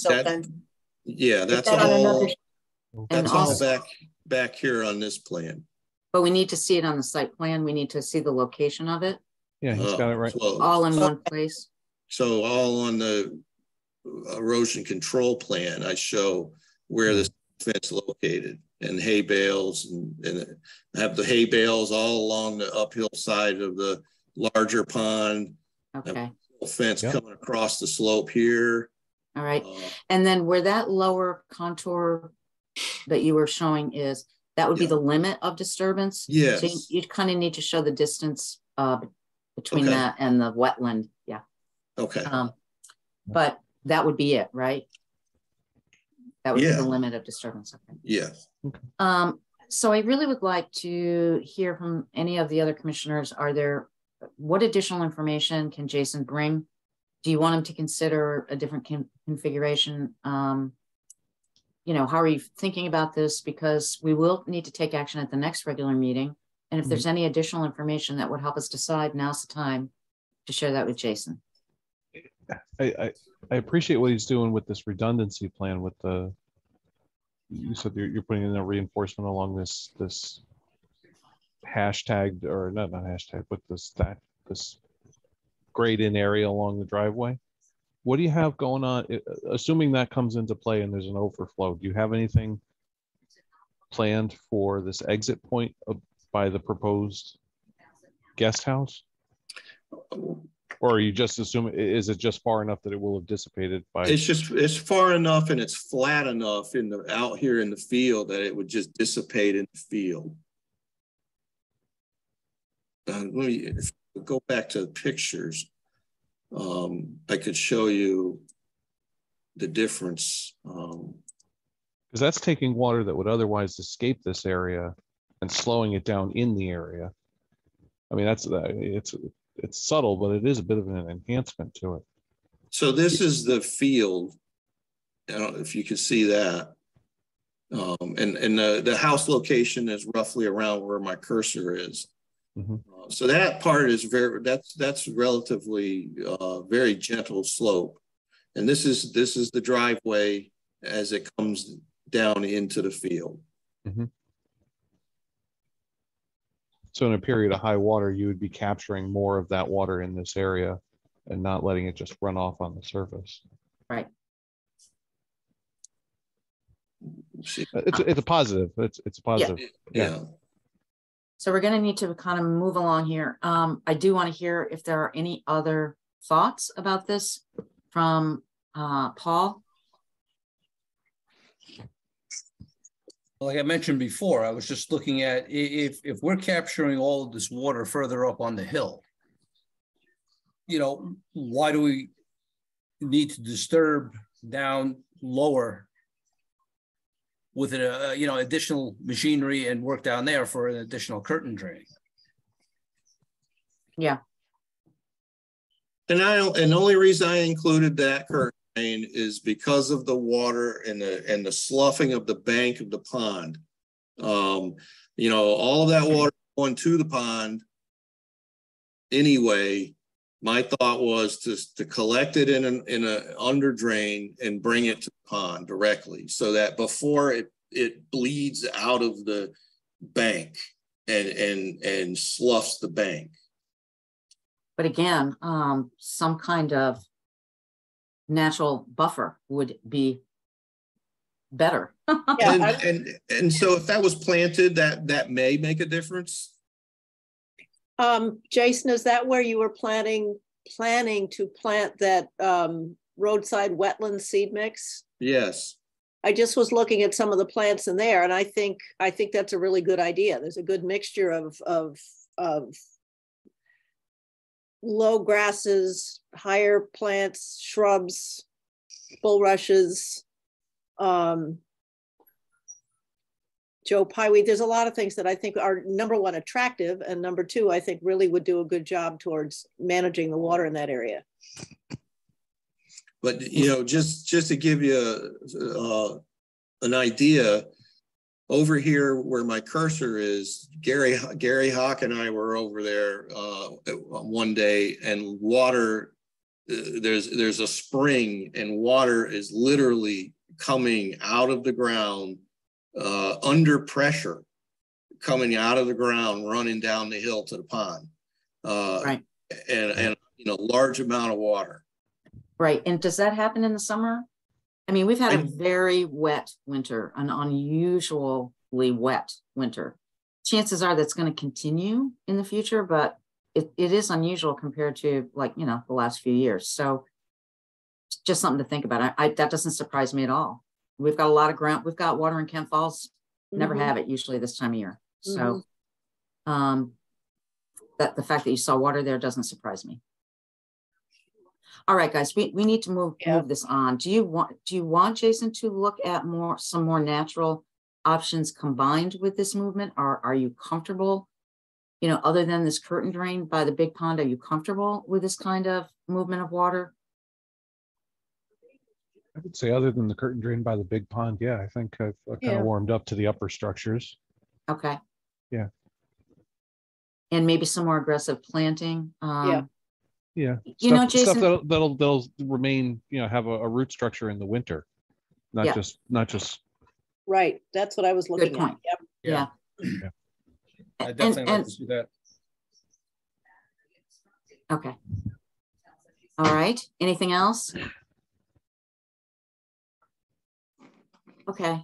[SPEAKER 5] Yeah, that's
[SPEAKER 9] that on
[SPEAKER 5] all.
[SPEAKER 9] another-
[SPEAKER 5] That's
[SPEAKER 1] And
[SPEAKER 5] all
[SPEAKER 1] also-
[SPEAKER 5] back here on this plan.
[SPEAKER 1] But we need to see it on the site plan. We need to see the location of it,
[SPEAKER 7] Yeah, he's got it right.
[SPEAKER 1] all in one place.
[SPEAKER 5] So all on the erosion control plan, I show where the fence located and hay bales and have the hay bales all along the uphill side of the larger pond.
[SPEAKER 1] Okay,
[SPEAKER 5] Fence coming across the slope here.
[SPEAKER 1] all right. And then where that lower contour that you were showing is, that would be the limit of disturbance?
[SPEAKER 5] Yes.
[SPEAKER 1] So you kind of need to show the distance between
[SPEAKER 5] Okay.
[SPEAKER 1] that and the wetland, yeah.
[SPEAKER 5] Okay.
[SPEAKER 1] But that would be it, right? That would be
[SPEAKER 5] Yeah.
[SPEAKER 1] the limit of disturbance, okay.
[SPEAKER 5] Yes.
[SPEAKER 1] So I really would like to hear from any of the other commissioners. What additional information can Jason bring? Do you want him to consider a different configuration? How are you thinking about this? Because we will need to take action at the next regular meeting. And if there's any additional information that would help us decide, now's the time to share that with Jason.
[SPEAKER 7] I appreciate what he's doing with this redundancy plan with you said you're putting in a reinforcement along this hashtag, or not hashtag, but this grade in area along the driveway. What do you have going on? Assuming that comes into play and there's an overflow, do you have anything planned for this exit point by the proposed guest house? Or are you just assuming, is it just far enough that it will have dissipated by?
[SPEAKER 5] It's far enough and it's flat enough out here in the field that it would just dissipate in the field. Let me go back to the pictures. I could show you the difference.
[SPEAKER 7] Because that's taking water that would otherwise escape this area and slowing it down in the area. I mean, it's subtle, but it is a bit of an enhancement to it.
[SPEAKER 5] So this is the field. I don't know if you can see that. And the house location is roughly around where my cursor is.
[SPEAKER 7] Mm-hmm.
[SPEAKER 5] So that part is that's relatively very gentle slope. And this is the driveway as it comes down into the field.
[SPEAKER 7] Mm-hmm. So in a period of high water, you would be capturing more of that water in this area and not letting it just run off on the surface.
[SPEAKER 1] Right.
[SPEAKER 7] It's a positive. It's a positive.
[SPEAKER 5] Yeah.
[SPEAKER 1] So we're going to need to kind of move along here. I do want to hear if there are any other thoughts about this from Paul.
[SPEAKER 8] Like I mentioned before, I was just looking at if we're capturing all of this water further up on the hill, why do we need to disturb down lower with an additional machinery and work down there for an additional curtain drain?
[SPEAKER 1] Yeah.
[SPEAKER 5] And the only reason I included that curtain drain is because of the water and the sloughing of the bank of the pond. All of that water going to the pond anyway My thought was to collect it in an under drain and bring it to the pond directly, so that before it bleeds out of the bank and sloughs the bank.
[SPEAKER 1] But again, some kind of natural buffer would be better.
[SPEAKER 3] Yeah,
[SPEAKER 5] And so if that was planted, that may make a difference.
[SPEAKER 3] Jason, is that where you were planning to plant that roadside wetland seed mix?
[SPEAKER 5] Yes.
[SPEAKER 3] I just was looking at some of the plants in there, and I think that's a really good idea. There's a good mixture of low grasses, higher plants, shrubs, bulrushes, Joe Pyeweed. There's a lot of things that I think are, number one, attractive, and number two, I think really would do a good job towards managing the water in that area.
[SPEAKER 5] But just to give you an idea, over here where my cursor is, Gary Hawk and I were over there one day, and water. There's a spring, and water is literally coming out of the ground under pressure, coming out of the ground, running down the hill to the pond,
[SPEAKER 1] Right.
[SPEAKER 5] and large amount of water.
[SPEAKER 1] Right. And does that happen in the summer? I mean, we've had a very wet winter, an unusually wet winter. Chances are that's going to continue in the future, but it is unusual compared to, like, the last few years. So just something to think about. That doesn't surprise me at all. We've got a lot of ground. We've got water in Kent Falls. Never have it usually this time of year. So that the fact that you saw water there doesn't surprise me. All right, guys, we need to move this on. Do you want Jason to look at some more natural options combined with this movement? Or are you comfortable, other than this curtain drain by the big pond, are you comfortable with this kind of movement of water?
[SPEAKER 7] I would say other than the curtain drain by the big pond, yeah, I think I've kind of warmed up to the upper structures. Okay. Yeah.
[SPEAKER 1] And maybe some more aggressive planting.
[SPEAKER 7] Yeah,
[SPEAKER 1] Jason,
[SPEAKER 7] stuff that'll remain, have a root structure in the winter, not just.
[SPEAKER 3] Right, that's what I was looking at. Yep.
[SPEAKER 1] Yeah.
[SPEAKER 8] I definitely like to see that.
[SPEAKER 1] Okay. All right. Anything else? Okay.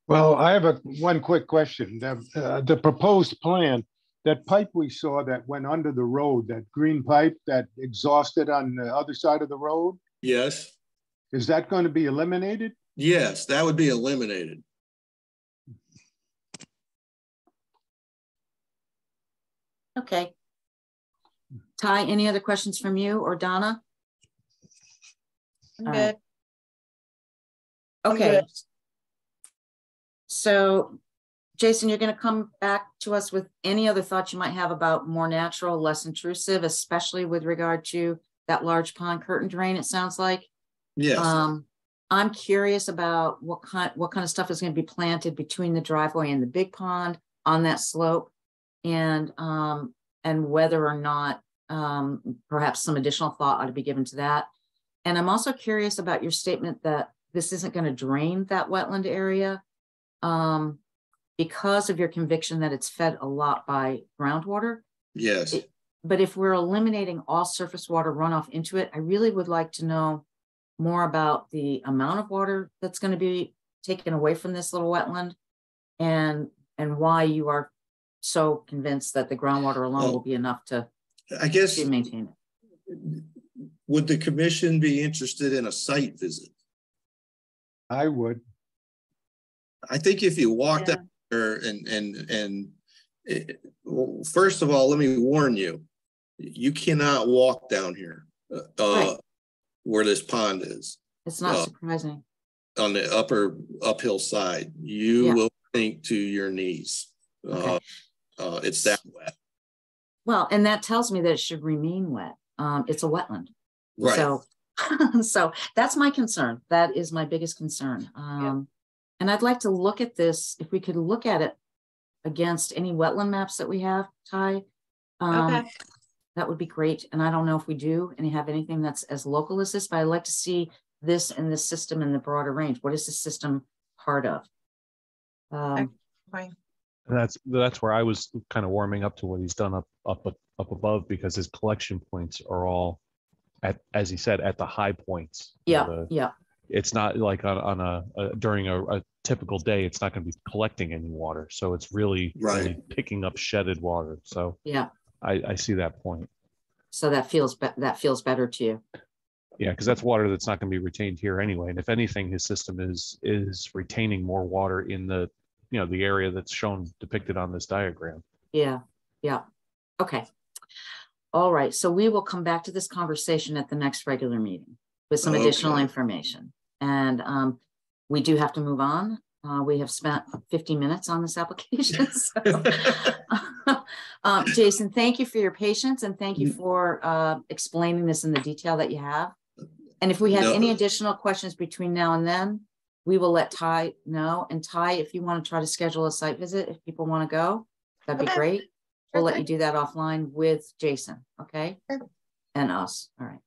[SPEAKER 4] Well, I have one quick question. The proposed plan, that pipe we saw that went under the road, that green pipe that exhausted on the other side of the road.
[SPEAKER 5] Yes.
[SPEAKER 4] Is that going to be eliminated?
[SPEAKER 5] Yes, that would be eliminated.
[SPEAKER 1] Okay. Ty, any other questions from you or Donna?
[SPEAKER 9] I'm good.
[SPEAKER 1] Okay. Good. So, Jason, you're going to come back to us with any other thoughts you might have about more natural, less intrusive, especially with regard to that large pond curtain drain, it sounds like.
[SPEAKER 5] Yes.
[SPEAKER 1] I'm curious about what kind of stuff is going to be planted between the driveway and the big pond on that slope, and whether or not perhaps some additional thought ought to be given to that. And I'm also curious about your statement that this isn't going to drain that wetland area. Because of your conviction that it's fed a lot by groundwater.
[SPEAKER 5] Yes.
[SPEAKER 1] But if we're eliminating all surface water runoff into it, I really would like to know more about the amount of water that's going to be taken away from this little wetland, and why you are so convinced that the groundwater alone will be enough to,
[SPEAKER 5] I guess,
[SPEAKER 1] to maintain it.
[SPEAKER 5] Would the commission be interested in a site visit?
[SPEAKER 4] I would.
[SPEAKER 5] I think if you walked out there well, first of all, let me warn you, you cannot walk down here
[SPEAKER 1] Right.
[SPEAKER 5] where this pond is.
[SPEAKER 1] It's not surprising.
[SPEAKER 5] On the uphill side, you will sink to your knees. Okay. It's that wet.
[SPEAKER 1] Well, and that tells me that it should remain wet. It's a wetland.
[SPEAKER 5] Right.
[SPEAKER 1] So that's my concern. That is my biggest concern. And I'd like to look at this, if we could look at it against any wetland maps that we have, Ty.
[SPEAKER 2] Okay.
[SPEAKER 1] that would be great. And I don't know if we do and have anything that's as local as this, but I'd like to see this and this system in the broader range. What is the system part of?
[SPEAKER 2] Fine.
[SPEAKER 7] That's where I was kind of warming up to what he's done up above, because his collection points are all at, as he said, at the high points.
[SPEAKER 1] Yeah, yeah.
[SPEAKER 7] It's not like on a during a typical day, it's not going to be collecting any water. So it's really, really picking up shedded water. So
[SPEAKER 1] yeah,
[SPEAKER 7] I see that point.
[SPEAKER 1] So that feels better to you.
[SPEAKER 7] Yeah, because that's water that's not going to be retained here anyway. And if anything, his system is retaining more water in the, you know, the area that's shown depicted on this diagram.
[SPEAKER 1] Yeah, yeah. Okay. All right. So we will come back to this conversation at the next regular meeting with some additional information. And we do have to move on. We have spent 50 minutes on this application. So, Jason, thank you for your patience and thank you for explaining this in the detail that you have. And if we have any additional questions between now and then, we will let Ty know. And Ty, if you want to try to schedule a site visit, if people want to go, that'd be great. We'll let you do that offline with Jason, okay? And us. All right.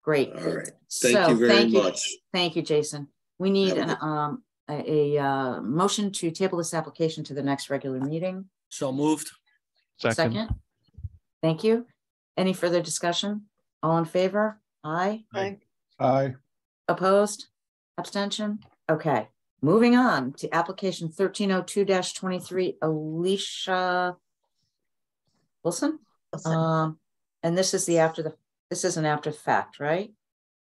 [SPEAKER 1] Great.
[SPEAKER 5] All right. Thank you very much.
[SPEAKER 1] Thank you, Jason. We need a motion to table this application to the next regular meeting.
[SPEAKER 8] So moved.
[SPEAKER 7] Second.
[SPEAKER 1] Thank you. Any further discussion? All in favor? Aye.
[SPEAKER 3] Aye.
[SPEAKER 4] Aye.
[SPEAKER 1] Opposed? Abstention? Okay. Moving on to application 1302-23, Alicia Wilson. And this is this is an after fact, right?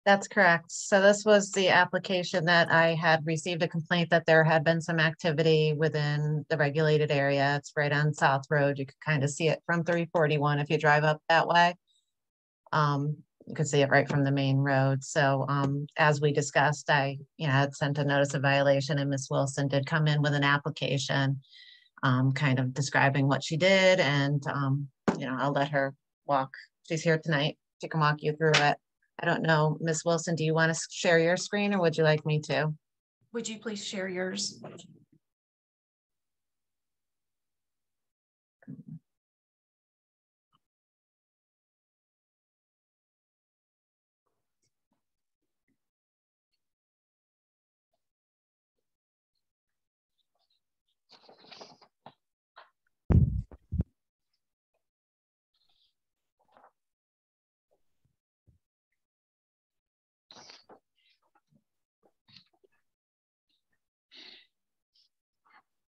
[SPEAKER 2] That's correct. So this was the application that I had received a complaint that there had been some activity within the regulated area. It's right on South Road. You could kind of see it from 341 if you drive up that way. You can see it right from the main road. So as we discussed, I had sent a notice of violation and Ms. Wilson did come in with an application kind of describing what she did. And, I'll let her walk. She's here tonight. She can walk you through it. I don't know, Ms. Wilson, do you want to share your screen or would you like me to?
[SPEAKER 10] Would you please share yours?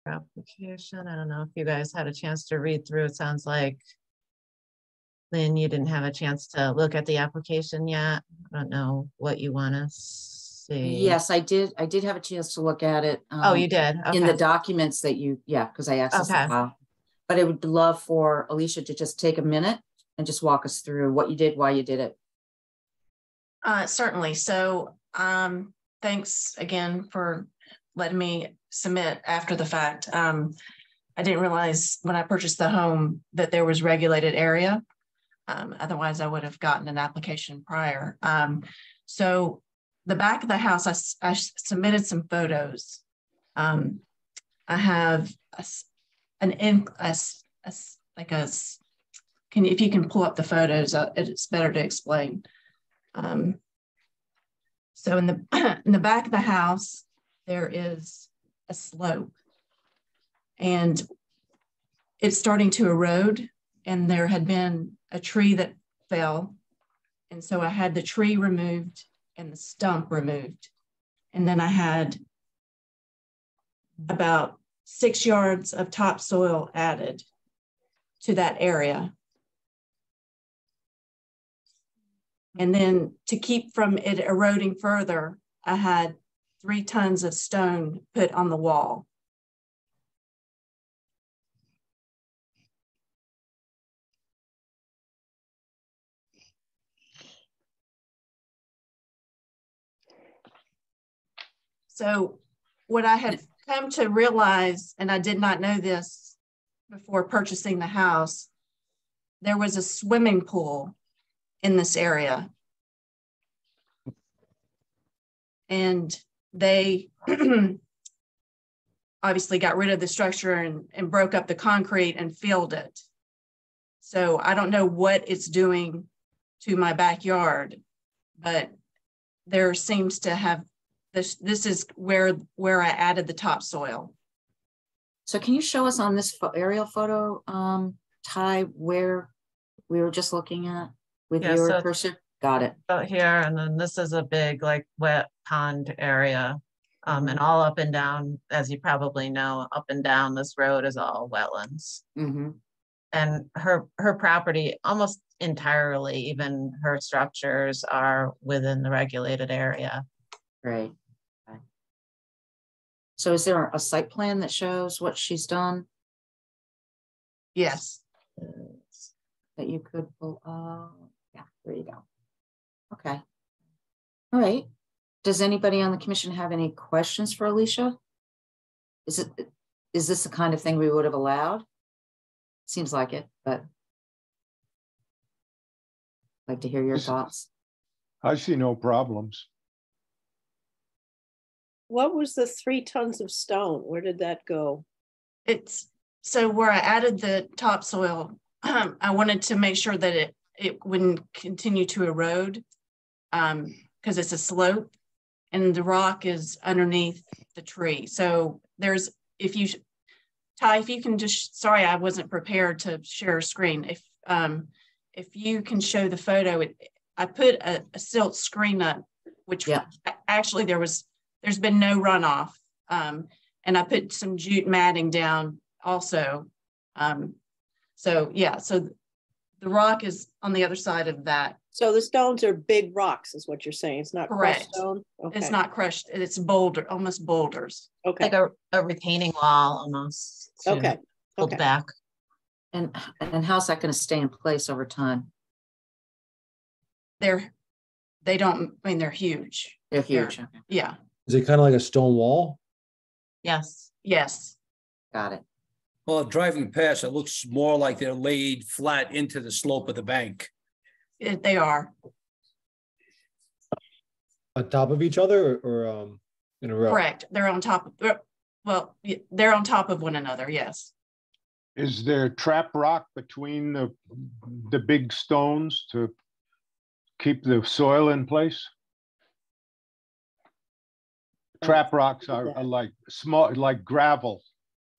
[SPEAKER 2] Application. I don't know if you guys had a chance to read through. It sounds like Lynn, you didn't have a chance to look at the application yet. I don't know what you want to see.
[SPEAKER 1] Yes, I did. I did have a chance to look at it.
[SPEAKER 2] Oh, you did? Okay.
[SPEAKER 1] In the documents that because I accessed the file. But I would love for Alicia to just take a minute and just walk us through what you did, why you did it.
[SPEAKER 10] Certainly. So thanks again for letting me submit after the fact. I didn't realize when I purchased the home that there was regulated area. Otherwise, I would have gotten an application prior. So the back of the house, I submitted some photos. I have if you can pull up the photos, it's better to explain. So in the back of the house, there is a slope and it's starting to erode, and there had been a tree that fell. And so I had the tree removed and the stump removed. And then I had about 6 yards of topsoil added to that area. And then to keep from it eroding further, I had 3 tons of stone put on the wall. So what I had come to realize, and I did not know this before purchasing the house, there was a swimming pool in this area. And they obviously got rid of the structure and broke up the concrete and filled it. So I don't know what it's doing to my backyard, but there seems to have this is where I added the topsoil.
[SPEAKER 1] So can you show us on this aerial photo, Ty, where we were just looking at with
[SPEAKER 2] Yeah,
[SPEAKER 1] your
[SPEAKER 2] so
[SPEAKER 1] cursor? Got it.
[SPEAKER 2] out here, and then this is a big like wet pond area. And
[SPEAKER 1] Mhm.
[SPEAKER 2] all up and down, as you probably know, up and down this road is all wetlands.
[SPEAKER 1] Mm-hmm.
[SPEAKER 2] And her property almost entirely, even her structures are within the regulated area.
[SPEAKER 1] Great. Okay. So is there a site plan that shows what she's done
[SPEAKER 10] Yes.
[SPEAKER 1] that you could pull? Yeah, there you go. Okay. All right. Does anybody on the commission have any questions for Alicia? Is this the kind of thing we would have allowed? Seems like it, but I'd like to hear your thoughts.
[SPEAKER 4] I see no problems.
[SPEAKER 3] What was the 3 tons of stone? Where did that go?
[SPEAKER 10] It's so where I added the topsoil, I wanted to make sure that it wouldn't continue to erode because it's a slope and the rock is underneath the tree. So there's, Ty, if you can just, sorry, I wasn't prepared to share a screen. If you can show the photo, I put a silt screen up, which actually there's been no runoff. And I put some jute matting down also. So yeah, so the rock is on the other side of that.
[SPEAKER 3] So the stones are big rocks is what you're saying. It's not crushed stone? Okay.
[SPEAKER 10] It's not crushed. It's almost boulders.
[SPEAKER 3] Okay.
[SPEAKER 2] Like a retaining wall almost.
[SPEAKER 3] Okay.
[SPEAKER 2] Pulled back.
[SPEAKER 1] And how's that going to stay in place over time?
[SPEAKER 10] They're huge.
[SPEAKER 1] They're huge.
[SPEAKER 10] Okay. Yeah.
[SPEAKER 6] Is it kind of like a stone wall?
[SPEAKER 2] Yes.
[SPEAKER 10] Yes.
[SPEAKER 1] Got it.
[SPEAKER 8] Well, driving past, it looks more like they're laid flat into the slope of the bank.
[SPEAKER 10] They are.
[SPEAKER 6] On top of each other or in a row?
[SPEAKER 10] Correct. They're on top of, well, they're on top of one another. Yes.
[SPEAKER 4] Is there trap rock between the big stones to keep the soil in place? Trap rocks are like small, like gravel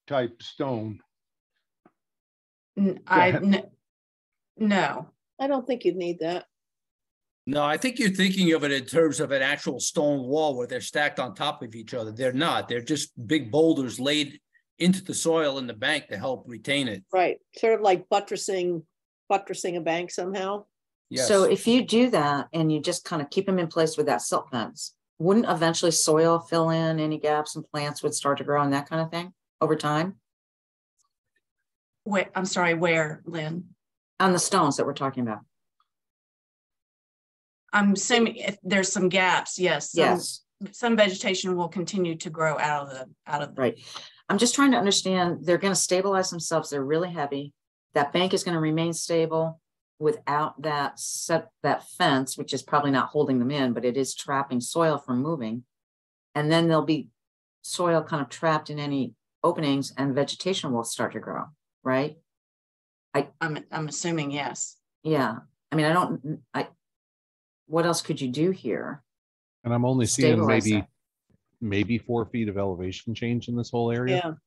[SPEAKER 4] type stone.
[SPEAKER 10] No.
[SPEAKER 3] I don't think you'd need that.
[SPEAKER 8] No, I think you're thinking of it in terms of an actual stone wall where they're stacked on top of each other. They're not. They're just big boulders laid into the soil in the bank to help retain it.
[SPEAKER 3] Right. Sort of like buttressing a bank somehow.
[SPEAKER 8] Yes.
[SPEAKER 1] So if you do that and you just kind of keep them in place with that silt fence, wouldn't eventually soil fill in any gaps and plants would start to grow and that kind of thing over time?
[SPEAKER 10] Wait, I'm sorry, where, Lynn?
[SPEAKER 1] On the stones that we're talking about.
[SPEAKER 10] I'm assuming if there's some gaps, yes. Some vegetation will continue to grow out of the
[SPEAKER 1] right. I'm just trying to understand, they're going to stabilize themselves. They're really heavy. That bank is going to remain stable without that fence, which is probably not holding them in, but it is trapping soil from moving. And then there'll be soil kind of trapped in any openings and vegetation will start to grow, right?
[SPEAKER 10] I'm assuming yes.
[SPEAKER 1] Yeah. I mean, what else could you do here?
[SPEAKER 7] And I'm only seeing
[SPEAKER 1] Stabilize
[SPEAKER 7] maybe 4 feet of elevation change in this whole area.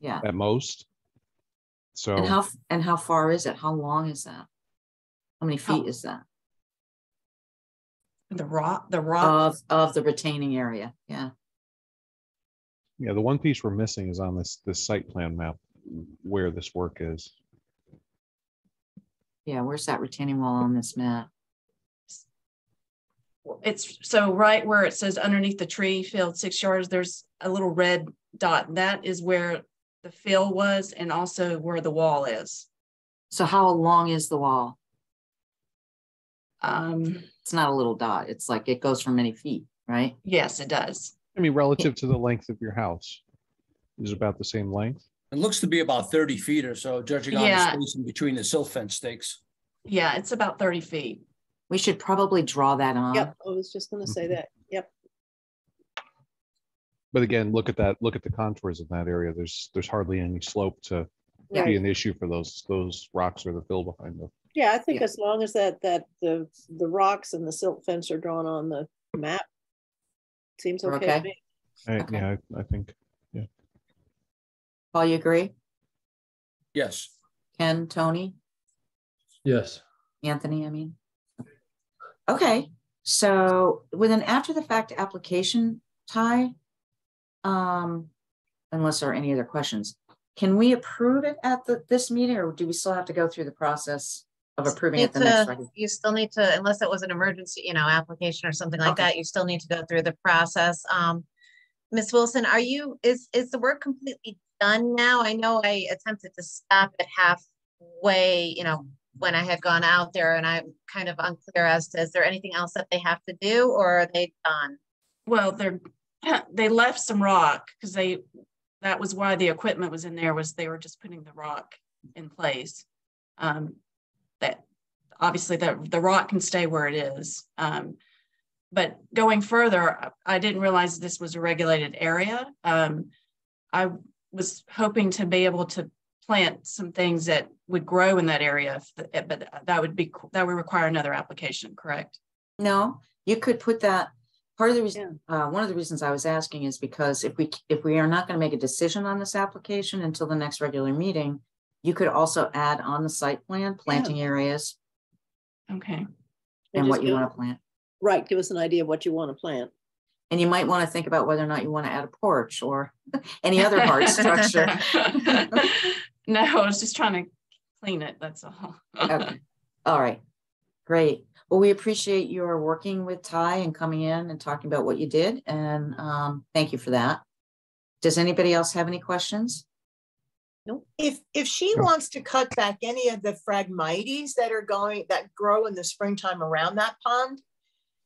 [SPEAKER 1] Yeah.
[SPEAKER 7] At most. So
[SPEAKER 1] and how far is it? How long is that? How many feet is that?
[SPEAKER 10] The rock
[SPEAKER 1] of the retaining area. Yeah.
[SPEAKER 7] Yeah, the one piece we're missing is on this site plan map where this work is.
[SPEAKER 1] Yeah, where's that retaining wall on this map?
[SPEAKER 10] It's so right where it says underneath the tree field 6 yards, there's a little red dot. That is where the fill was and also where the wall is.
[SPEAKER 1] So how long is the wall?
[SPEAKER 10] It's
[SPEAKER 1] not a little dot. It's like it goes for many feet, right?
[SPEAKER 10] Yes, it does.
[SPEAKER 7] I mean, relative to the length of your house is about the same length.
[SPEAKER 8] It looks to be about 30 feet or so, judging on the space in between the silt fence stakes.
[SPEAKER 10] Yeah, it's about 30 feet.
[SPEAKER 1] We should probably draw that on.
[SPEAKER 3] Yep, I was just going to say that. Yep.
[SPEAKER 7] But again, look at that. Look at the contours of that area. There's hardly any slope to
[SPEAKER 1] Yeah.
[SPEAKER 7] be an issue for those rocks or the fill behind them.
[SPEAKER 3] Yeah, I think
[SPEAKER 1] Yeah.
[SPEAKER 3] as long as the rocks and the silt fence are drawn on the map, seems
[SPEAKER 1] We're
[SPEAKER 3] okay to
[SPEAKER 1] okay?
[SPEAKER 3] me.
[SPEAKER 1] Okay.
[SPEAKER 7] Yeah, I think.
[SPEAKER 1] Paul, you agree?
[SPEAKER 8] Yes.
[SPEAKER 1] Ken, Tony,
[SPEAKER 6] Yes.
[SPEAKER 1] Anthony, I mean. Okay, so with an after the fact application, Ty, unless there are any other questions, can we approve it at this meeting, or do we still have to go through the process of approving it the next regular?
[SPEAKER 2] You still need to, unless it was an emergency, application or something like
[SPEAKER 1] Okay.
[SPEAKER 2] that, you still need to go through the process. Ms. Wilson, is the work completely done now? I know I attempted to stop it halfway, when I had gone out there, and I'm kind of unclear as to, is there anything else that they have to do, or are they done?
[SPEAKER 10] Well, they left some rock because that was why the equipment was in there, was they were just putting the rock in place. That obviously the rock can stay where it is. But going further, I didn't realize this was a regulated area. I was hoping to be able to plant some things that would grow in that area, but that would require another application, correct?
[SPEAKER 1] No, you could put that. Part of the reason, one of the reasons I was asking is because if we are not going to make a decision on this application until the next regular meeting, you could also add on the site plan planting areas
[SPEAKER 10] Okay.
[SPEAKER 1] and what you want to plant.
[SPEAKER 3] Right, give us an idea of what you want to plant.
[SPEAKER 1] And you might want to think about whether or not you want to add a porch or any other hard structure.
[SPEAKER 10] No, I was just trying to clean it, that's all.
[SPEAKER 1] Okay. All right, great. Well, we appreciate your working with Ty and coming in and talking about what you did, and thank you for that. Does anybody else have any questions?
[SPEAKER 3] Nope.
[SPEAKER 9] If she wants to cut back any of the phragmites that grow in the springtime around that pond,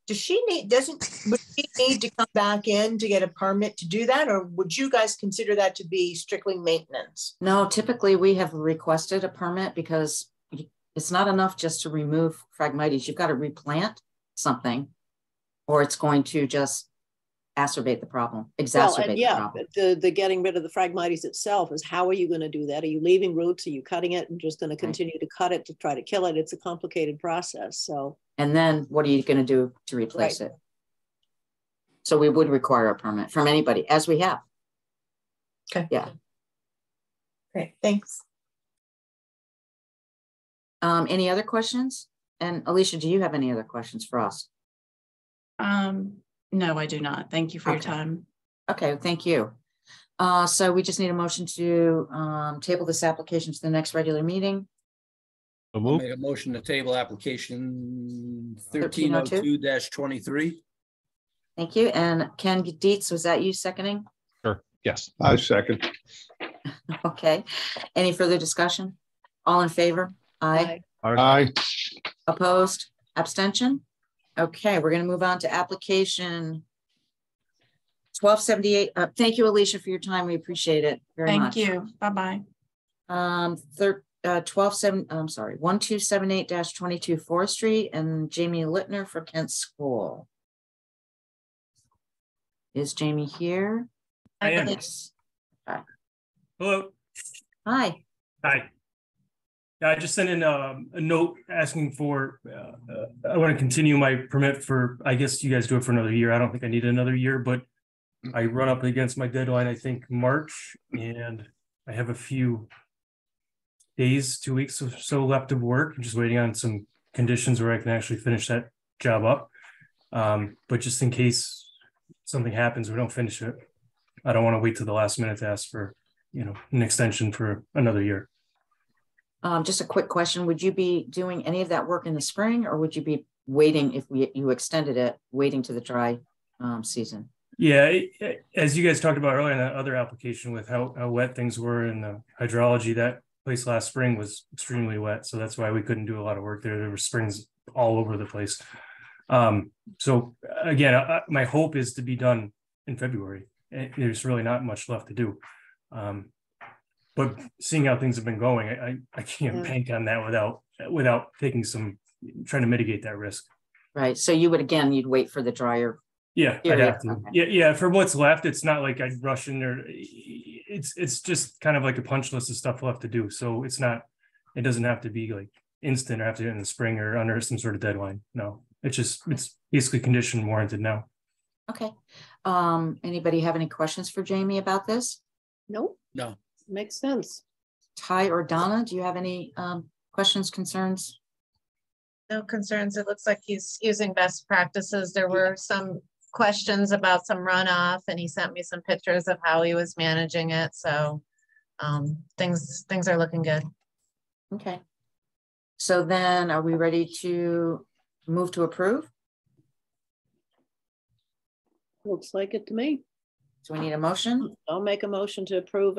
[SPEAKER 9] would she need to come back in to get a permit to do that, or would you guys consider that to be strictly maintenance?
[SPEAKER 1] No, typically we have requested a permit because it's not enough just to remove phragmites. You've got to replant something, or it's going to just exacerbate the problem. The problem.
[SPEAKER 3] The getting rid of the phragmites itself is, how are you going to do that? Are you leaving roots? Are you cutting it and just going to continue to cut it to try to kill it? It's a complicated process. So,
[SPEAKER 1] and then what are you going to do to replace it? So we would require a permit from anybody, as we have.
[SPEAKER 9] Okay.
[SPEAKER 1] Yeah.
[SPEAKER 9] Great. Thanks.
[SPEAKER 1] Any other questions? And Alicia, do you have any other questions for us?
[SPEAKER 10] No, I do not. Thank you for your time.
[SPEAKER 1] Okay, thank you. So we just need a motion to table this application to the next regular meeting.
[SPEAKER 8] I'll make a motion to table application 1302-23.
[SPEAKER 1] Thank you. And Ken Dietz, was that you seconding?
[SPEAKER 7] Sure. Yes.
[SPEAKER 4] I second.
[SPEAKER 1] Okay. Any further discussion? All in favor? Aye.
[SPEAKER 4] Aye.
[SPEAKER 1] Opposed? Abstention? Okay, we're going to move on to application 1278. Thank you, Alicia, for your time. We appreciate it very much.
[SPEAKER 10] Thank you. Bye-bye.
[SPEAKER 1] 1278-22 Forest Street, and Jamie Littner for Kent School. Is Jamie here?
[SPEAKER 11] I am.
[SPEAKER 1] Hi.
[SPEAKER 11] Hello.
[SPEAKER 1] Hi.
[SPEAKER 11] Hi. I just sent in a note asking for, I want to continue my permit for, I guess you guys do it for another year. I don't think I need another year, but I run up against my deadline, I think March, and I have a few days, 2 weeks or so left of work. I'm just waiting on some conditions where I can actually finish that job up. But just in case something happens, we don't finish it, I don't want to wait till the last minute to ask for, an extension for another year.
[SPEAKER 1] Just a quick question. Would you be doing any of that work in the spring, or would you be waiting, if you extended it, waiting to the dry season?
[SPEAKER 11] Yeah, as you guys talked about earlier in that other application with how wet things were in the hydrology, that place last spring was extremely wet. So that's why we couldn't do a lot of work there. There were springs all over the place. So again, my hope is to be done in February. There's really not much left to do. But seeing how things have been going, I can't bank on that without taking trying to mitigate that risk.
[SPEAKER 1] Right. So you'd wait for the drier.
[SPEAKER 11] Yeah, I'd have to. Okay. Yeah. For what's left, it's not like I'd rush in there. it's just kind of like a punch list of stuff we'll have to do. So it doesn't have to be like instant or have to do it in the spring or under some sort of deadline. No, it's basically condition warranted now.
[SPEAKER 1] Okay. Anybody have any questions for Jamie about this?
[SPEAKER 3] Nope.
[SPEAKER 8] No.
[SPEAKER 3] Makes sense.
[SPEAKER 1] Ty or Donna, do you have any questions, concerns?
[SPEAKER 2] No concerns. It looks like he's using best practices. There were some questions about some runoff, and he sent me some pictures of how he was managing it. So things are looking good.
[SPEAKER 1] Okay. So then are we ready to move to approve?
[SPEAKER 3] Looks like it to me.
[SPEAKER 1] So we need a motion.
[SPEAKER 3] I'll make a motion to approve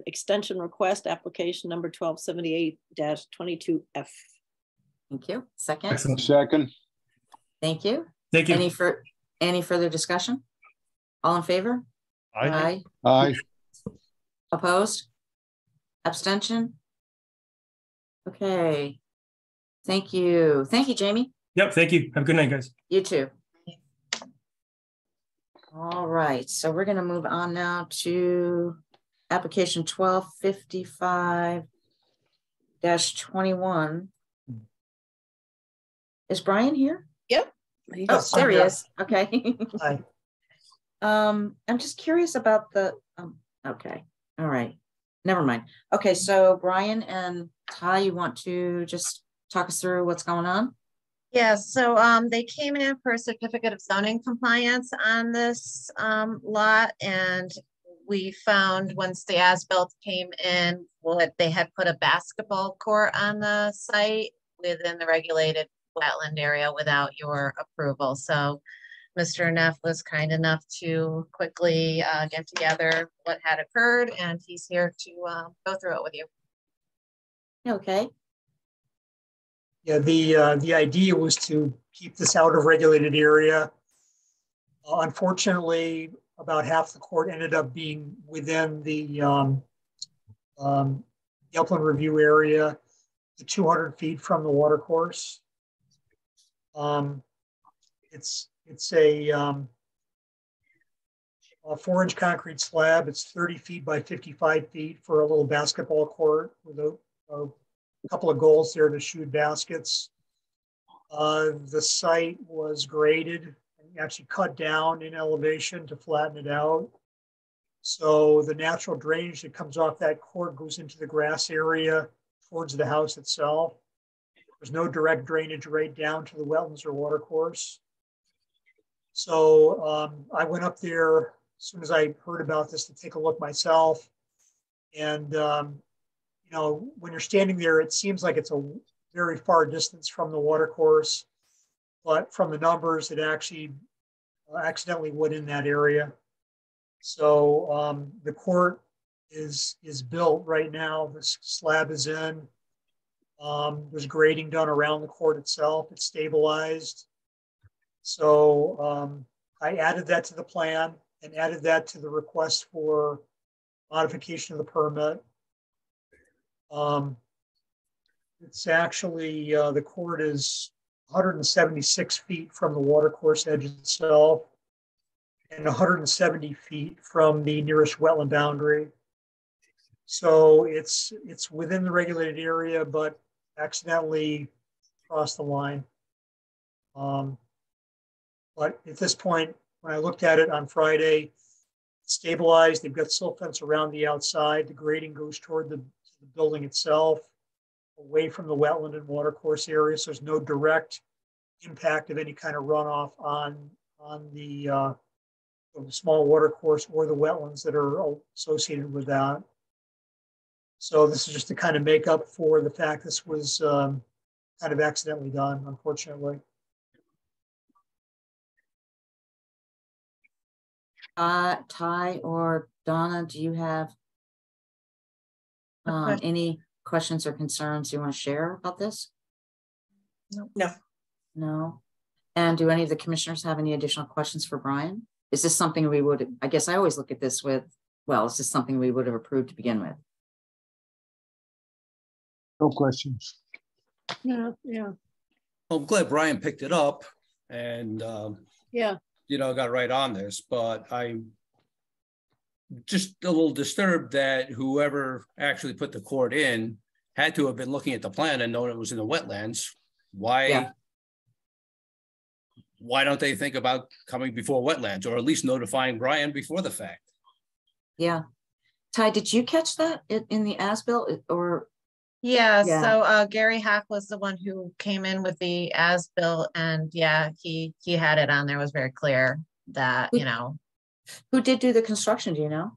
[SPEAKER 3] extension request application number 1278-22F.
[SPEAKER 1] Thank you. Second.
[SPEAKER 11] Excellent.
[SPEAKER 4] Second.
[SPEAKER 1] Thank you.
[SPEAKER 11] Thank you.
[SPEAKER 1] Any further discussion? All in favor?
[SPEAKER 7] Aye.
[SPEAKER 4] Aye.
[SPEAKER 1] Opposed? Abstention? Okay. Thank you. Thank you, Jamie.
[SPEAKER 11] Yep. Thank you. Have a good night, guys.
[SPEAKER 1] You too. All right. So we're going to move on now to application 1255-21. Is Brian here?
[SPEAKER 3] Yep.
[SPEAKER 1] Oh, there he is. Okay.
[SPEAKER 3] Hi.
[SPEAKER 1] I'm just curious about the, okay. All right. Never mind. Okay. So Brian and Ty, you want to just talk us through what's going on?
[SPEAKER 2] Yeah, so they came in for a certificate of zoning compliance on this lot, and we found once the as-built came in, they had put a basketball court on the site within the regulated wetland area without your approval. So Mr. Neff was kind enough to quickly get together what had occurred, and he's here to go through it with you.
[SPEAKER 1] Okay.
[SPEAKER 12] Yeah, the idea was to keep this out of regulated area. Unfortunately, about half the court ended up being within the upland review area, the 200 feet from the water course. It's a 4-inch concrete slab. It's 30 feet by 55 feet for a little basketball court with a couple of goals there to shoot baskets. The site was graded and actually cut down in elevation to flatten it out. So the natural drainage that comes off that court goes into the grass area towards the house itself. There's no direct drainage right down to the wetlands or water course. So I went up there as soon as I heard about this to take a look myself. And you know, when you're standing there, it seems like it's a very far distance from the water course, but from the numbers, it actually accidentally went in that area. So the court is built right now. The slab is in. There's grading done around the court itself. It's stabilized. So I added that to the plan and added that to the request for modification of the permit. It's actually, the court is 176 feet from the water course edge itself and 170 feet from the nearest wetland boundary. So it's within the regulated area, but accidentally crossed the line. But at this point, when I looked at it on Friday, it's stabilized. They've got silt fence around the outside. The grading goes toward the building itself, away from the wetland and water course area. So there's no direct impact of any kind of runoff on the small water course or the wetlands that are associated with that. So this is just to kind of make up for the fact this was kind of accidentally done, unfortunately.
[SPEAKER 1] Ty or Donna, do you have any questions or concerns you want to share about this?
[SPEAKER 9] No.
[SPEAKER 1] No. And do any of the commissioners have any additional questions for Brian? Is this something we would, I guess I always look at this with, well, is this something we would have approved to begin with?
[SPEAKER 4] No questions.
[SPEAKER 3] Yeah.
[SPEAKER 8] Well, I'm glad Brian picked it up and,
[SPEAKER 3] Yeah.
[SPEAKER 8] you know, got right on this, but I just a little disturbed that whoever actually put the court in had to have been looking at the plan and known it was in the wetlands. Why?
[SPEAKER 1] Yeah.
[SPEAKER 8] Why don't they think about coming before wetlands, or at least notifying Brian before the fact?
[SPEAKER 1] Yeah. Ty, did you catch that in the as-built or?
[SPEAKER 2] Yeah,
[SPEAKER 1] Yeah.
[SPEAKER 2] so Gary Hack was the one who came in with the as-built, and yeah, he had it on there. It was very clear that, you know.
[SPEAKER 1] Who did do the construction, do you know?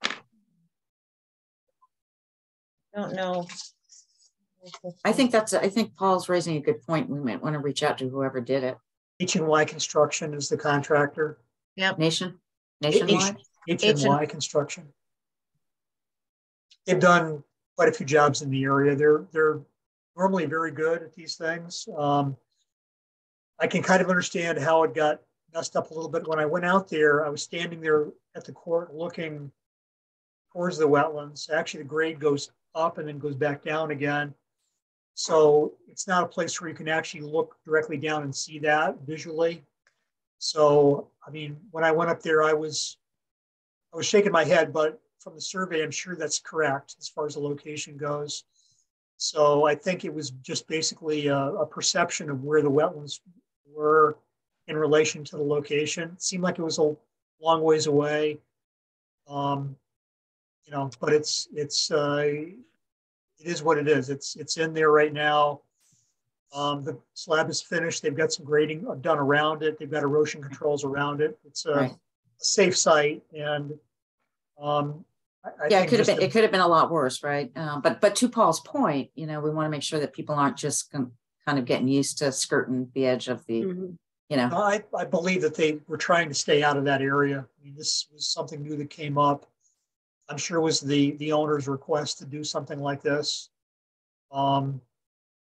[SPEAKER 2] I don't know.
[SPEAKER 1] I think Paul's raising a good point. We might want to reach out to whoever did it.
[SPEAKER 12] H&Y Construction is the contractor.
[SPEAKER 2] Yep.
[SPEAKER 1] Nationwide?
[SPEAKER 12] H&Y Construction. They've done quite a few jobs in the area. They're normally very good at these things. I can kind of understand how it got messed up a little bit. When I went out there, I was standing there at the court looking towards the wetlands. Actually, the grade goes up and then goes back down again. So it's not a place where you can actually look directly down and see that visually. So, I mean, when I went up there, I was shaking my head, but from the survey, I'm sure that's correct as far as the location goes. So I think it was just basically a perception of where the wetlands were in relation to the location. It seemed like it was a long ways away, you know, but it is what it is. It's in there right now. The slab is finished. They've got some grading done around it. They've got erosion controls around it. It's a safe site, and
[SPEAKER 1] yeah, it could have been a lot worse, right? But to Paul's point, you know, we want to make sure that people aren't just kind of getting used to skirting the edge of the, you know.
[SPEAKER 12] I believe that they were trying to stay out of that area. I mean, this was something new that came up. I'm sure it was the owner's request to do something like this.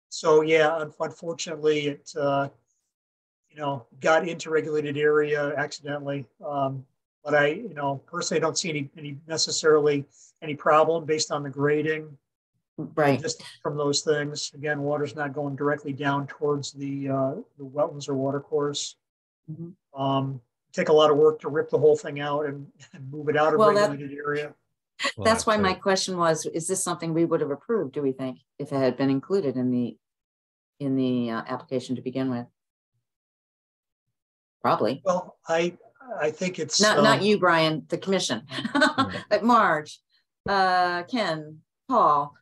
[SPEAKER 12] So yeah, unfortunately, it you know, got into regulated area accidentally. But I, you know, personally, don't see any necessarily any problem based on the grading.
[SPEAKER 1] Right.
[SPEAKER 12] Just from those things. Again, water's not going directly down towards the wetlands or water course. Take a lot of work to rip the whole thing out and move it out of regulated area.
[SPEAKER 1] That's why my question was, is this something we would have approved, do we think, if it had been included in the application to begin with? Probably.
[SPEAKER 12] Well, I think it's
[SPEAKER 1] not you, Brian, the commission. But Marge, Ken, Paul,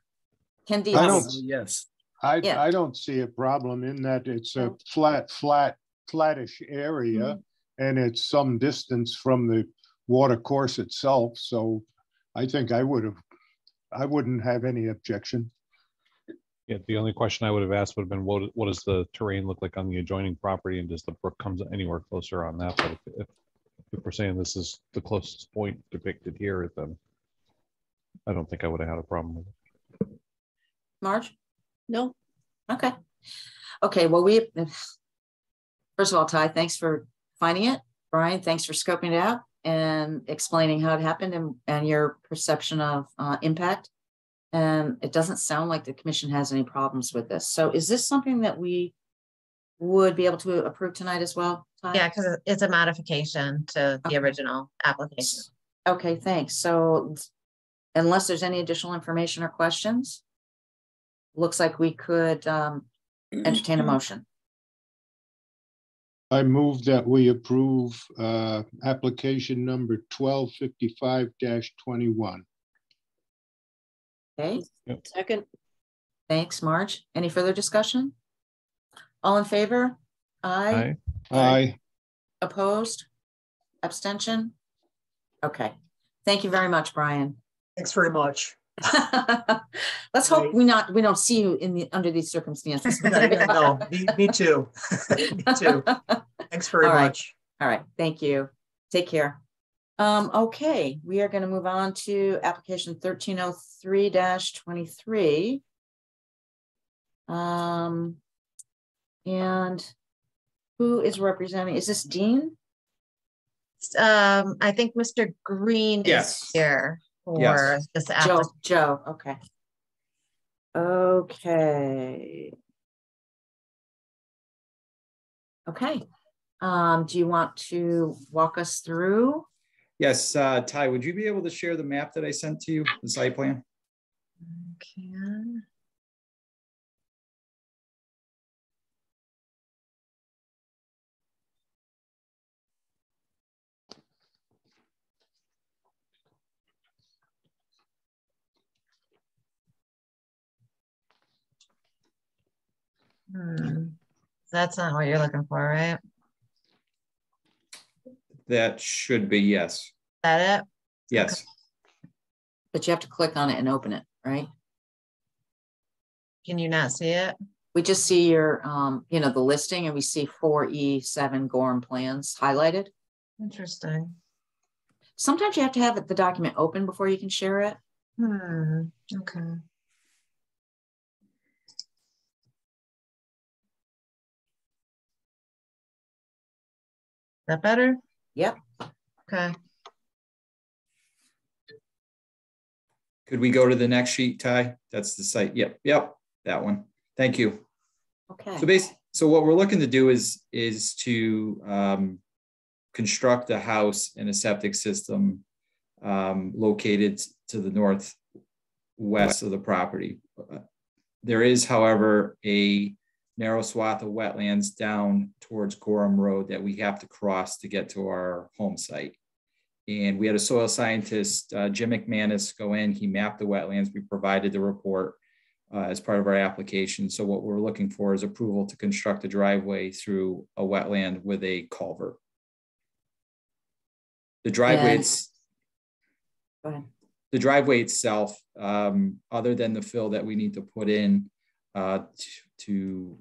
[SPEAKER 1] Ken D.
[SPEAKER 8] Yes.
[SPEAKER 4] I don't see a problem in that it's a flattish area, and it's some distance from the water course itself. So I think I wouldn't have any objection.
[SPEAKER 7] Yeah, the only question I would have asked would have been, what does the terrain look like on the adjoining property, and does the brook come anywhere closer on that? But if we're saying this is the closest point depicted here, then I don't think I would have had a problem with it.
[SPEAKER 1] Marge?
[SPEAKER 3] No.
[SPEAKER 1] Okay. Okay, well, first of all, Ty, thanks for finding it. Brian, thanks for scoping it out and explaining how it happened and your perception of impact. And it doesn't sound like the commission has any problems with this. So is this something that we would be able to approve tonight as well, Ty?
[SPEAKER 2] Yeah, because it's a modification to the original application.
[SPEAKER 1] Okay, thanks. So unless there's any additional information or questions, looks like we could entertain a motion.
[SPEAKER 4] I move that we approve application number 1255-21.
[SPEAKER 1] Okay.
[SPEAKER 7] Yep.
[SPEAKER 3] Second.
[SPEAKER 1] Thanks, Marge. Any further discussion? All in favor? Aye.
[SPEAKER 4] Aye.
[SPEAKER 1] Opposed? Abstention? Okay. Thank you very much, Brian.
[SPEAKER 12] Thanks very much.
[SPEAKER 1] Let's hope we don't see you under these circumstances.
[SPEAKER 12] No, me too. Me too. Thanks very much.
[SPEAKER 1] All right. Thank you. Take care. Okay, we are going to move on to application 1303-23. And who is representing? Is this Dean?
[SPEAKER 2] I think Mr. Green is here for this application.
[SPEAKER 1] Joe. Okay. Okay. Okay. Do you want to walk us through
[SPEAKER 13] Yes, Ty, would you be able to share the map that I sent to you, the site plan?
[SPEAKER 2] Can. That's not what you're looking for, right?
[SPEAKER 13] That should be, yes.
[SPEAKER 2] That it?
[SPEAKER 13] Yes.
[SPEAKER 2] Okay.
[SPEAKER 1] But you have to click on it and open it, right?
[SPEAKER 2] Can you not see it?
[SPEAKER 1] We just see your, you know, the listing, and we see 4E7 Gorham plans highlighted.
[SPEAKER 2] Interesting.
[SPEAKER 1] Sometimes you have to have the document open before you can share it.
[SPEAKER 2] Okay. That better?
[SPEAKER 1] Yep.
[SPEAKER 2] Okay.
[SPEAKER 13] Could we go to the next sheet, Ty? That's the site. Yep, that one. Thank you.
[SPEAKER 1] Okay.
[SPEAKER 13] So what we're looking to do is to construct a house and a septic system located to the northwest of the property. There is, however, a narrow swath of wetlands down towards Gorham Road that we have to cross to get to our home site. And we had a soil scientist, Jim McManus, go in. He mapped the wetlands. We provided the report as part of our application. So what we're looking for is approval to construct a driveway through a wetland with a culvert. The driveway, the driveway itself, other than the fill that we need to put in to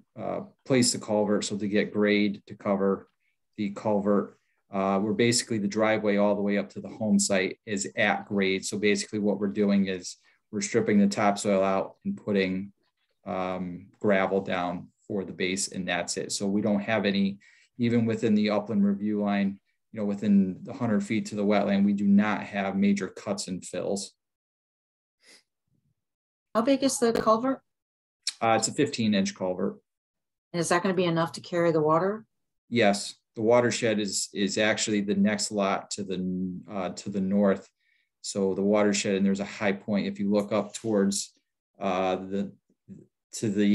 [SPEAKER 13] place the culvert, so to get grade to cover the culvert, we're basically, the driveway all the way up to the home site is at grade. So basically what we're doing is we're stripping the topsoil out and putting gravel down for the base, and that's it. So we don't have any, even within the upland review line, you know, within the 100 feet to the wetland, we do not have major cuts and fills.
[SPEAKER 1] How big is the culvert?
[SPEAKER 13] It's a 15-inch culvert.
[SPEAKER 1] And is that going to be enough to carry the water?
[SPEAKER 13] Yes, the watershed is actually the next lot to the north. So the watershed, and there's a high point. If you look up towards to the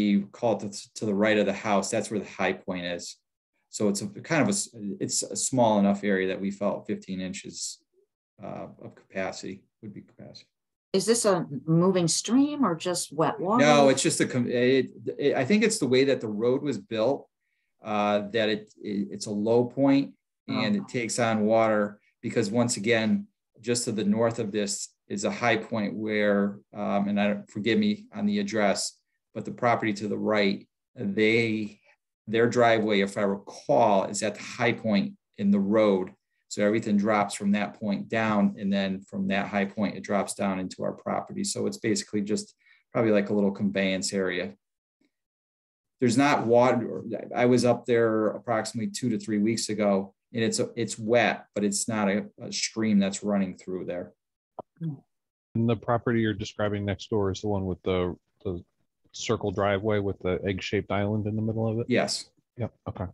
[SPEAKER 13] right of the house, that's where the high point is. So it's it's a small enough area that we felt 15 inches of capacity would be capacity.
[SPEAKER 1] Is this a moving stream or just wet water?
[SPEAKER 13] No, it's just I think it's the way that the road was built, that it's a low point and it takes on water, because once again, just to the north of this is a high point where, and forgive me on the address, but the property to the right, their driveway, if I recall, is at the high point in the road. So everything drops from that point down, and then from that high point, it drops down into our property. So it's basically just probably like a little conveyance area. There's not water. I was up there approximately 2 to 3 weeks ago, and it's wet, but it's not a stream that's running through there.
[SPEAKER 7] And the property you're describing next door is the one with the circle driveway with the egg-shaped island in the middle of it?
[SPEAKER 13] Yes.
[SPEAKER 7] Yep. Okay.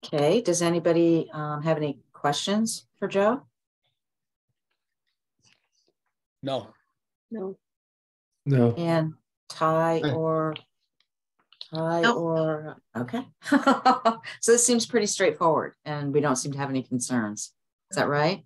[SPEAKER 1] Okay. Does anybody have any questions for Joe?
[SPEAKER 8] No.
[SPEAKER 6] No.
[SPEAKER 1] And Ty or okay. So this seems pretty straightforward, and we don't seem to have any concerns. Is that right?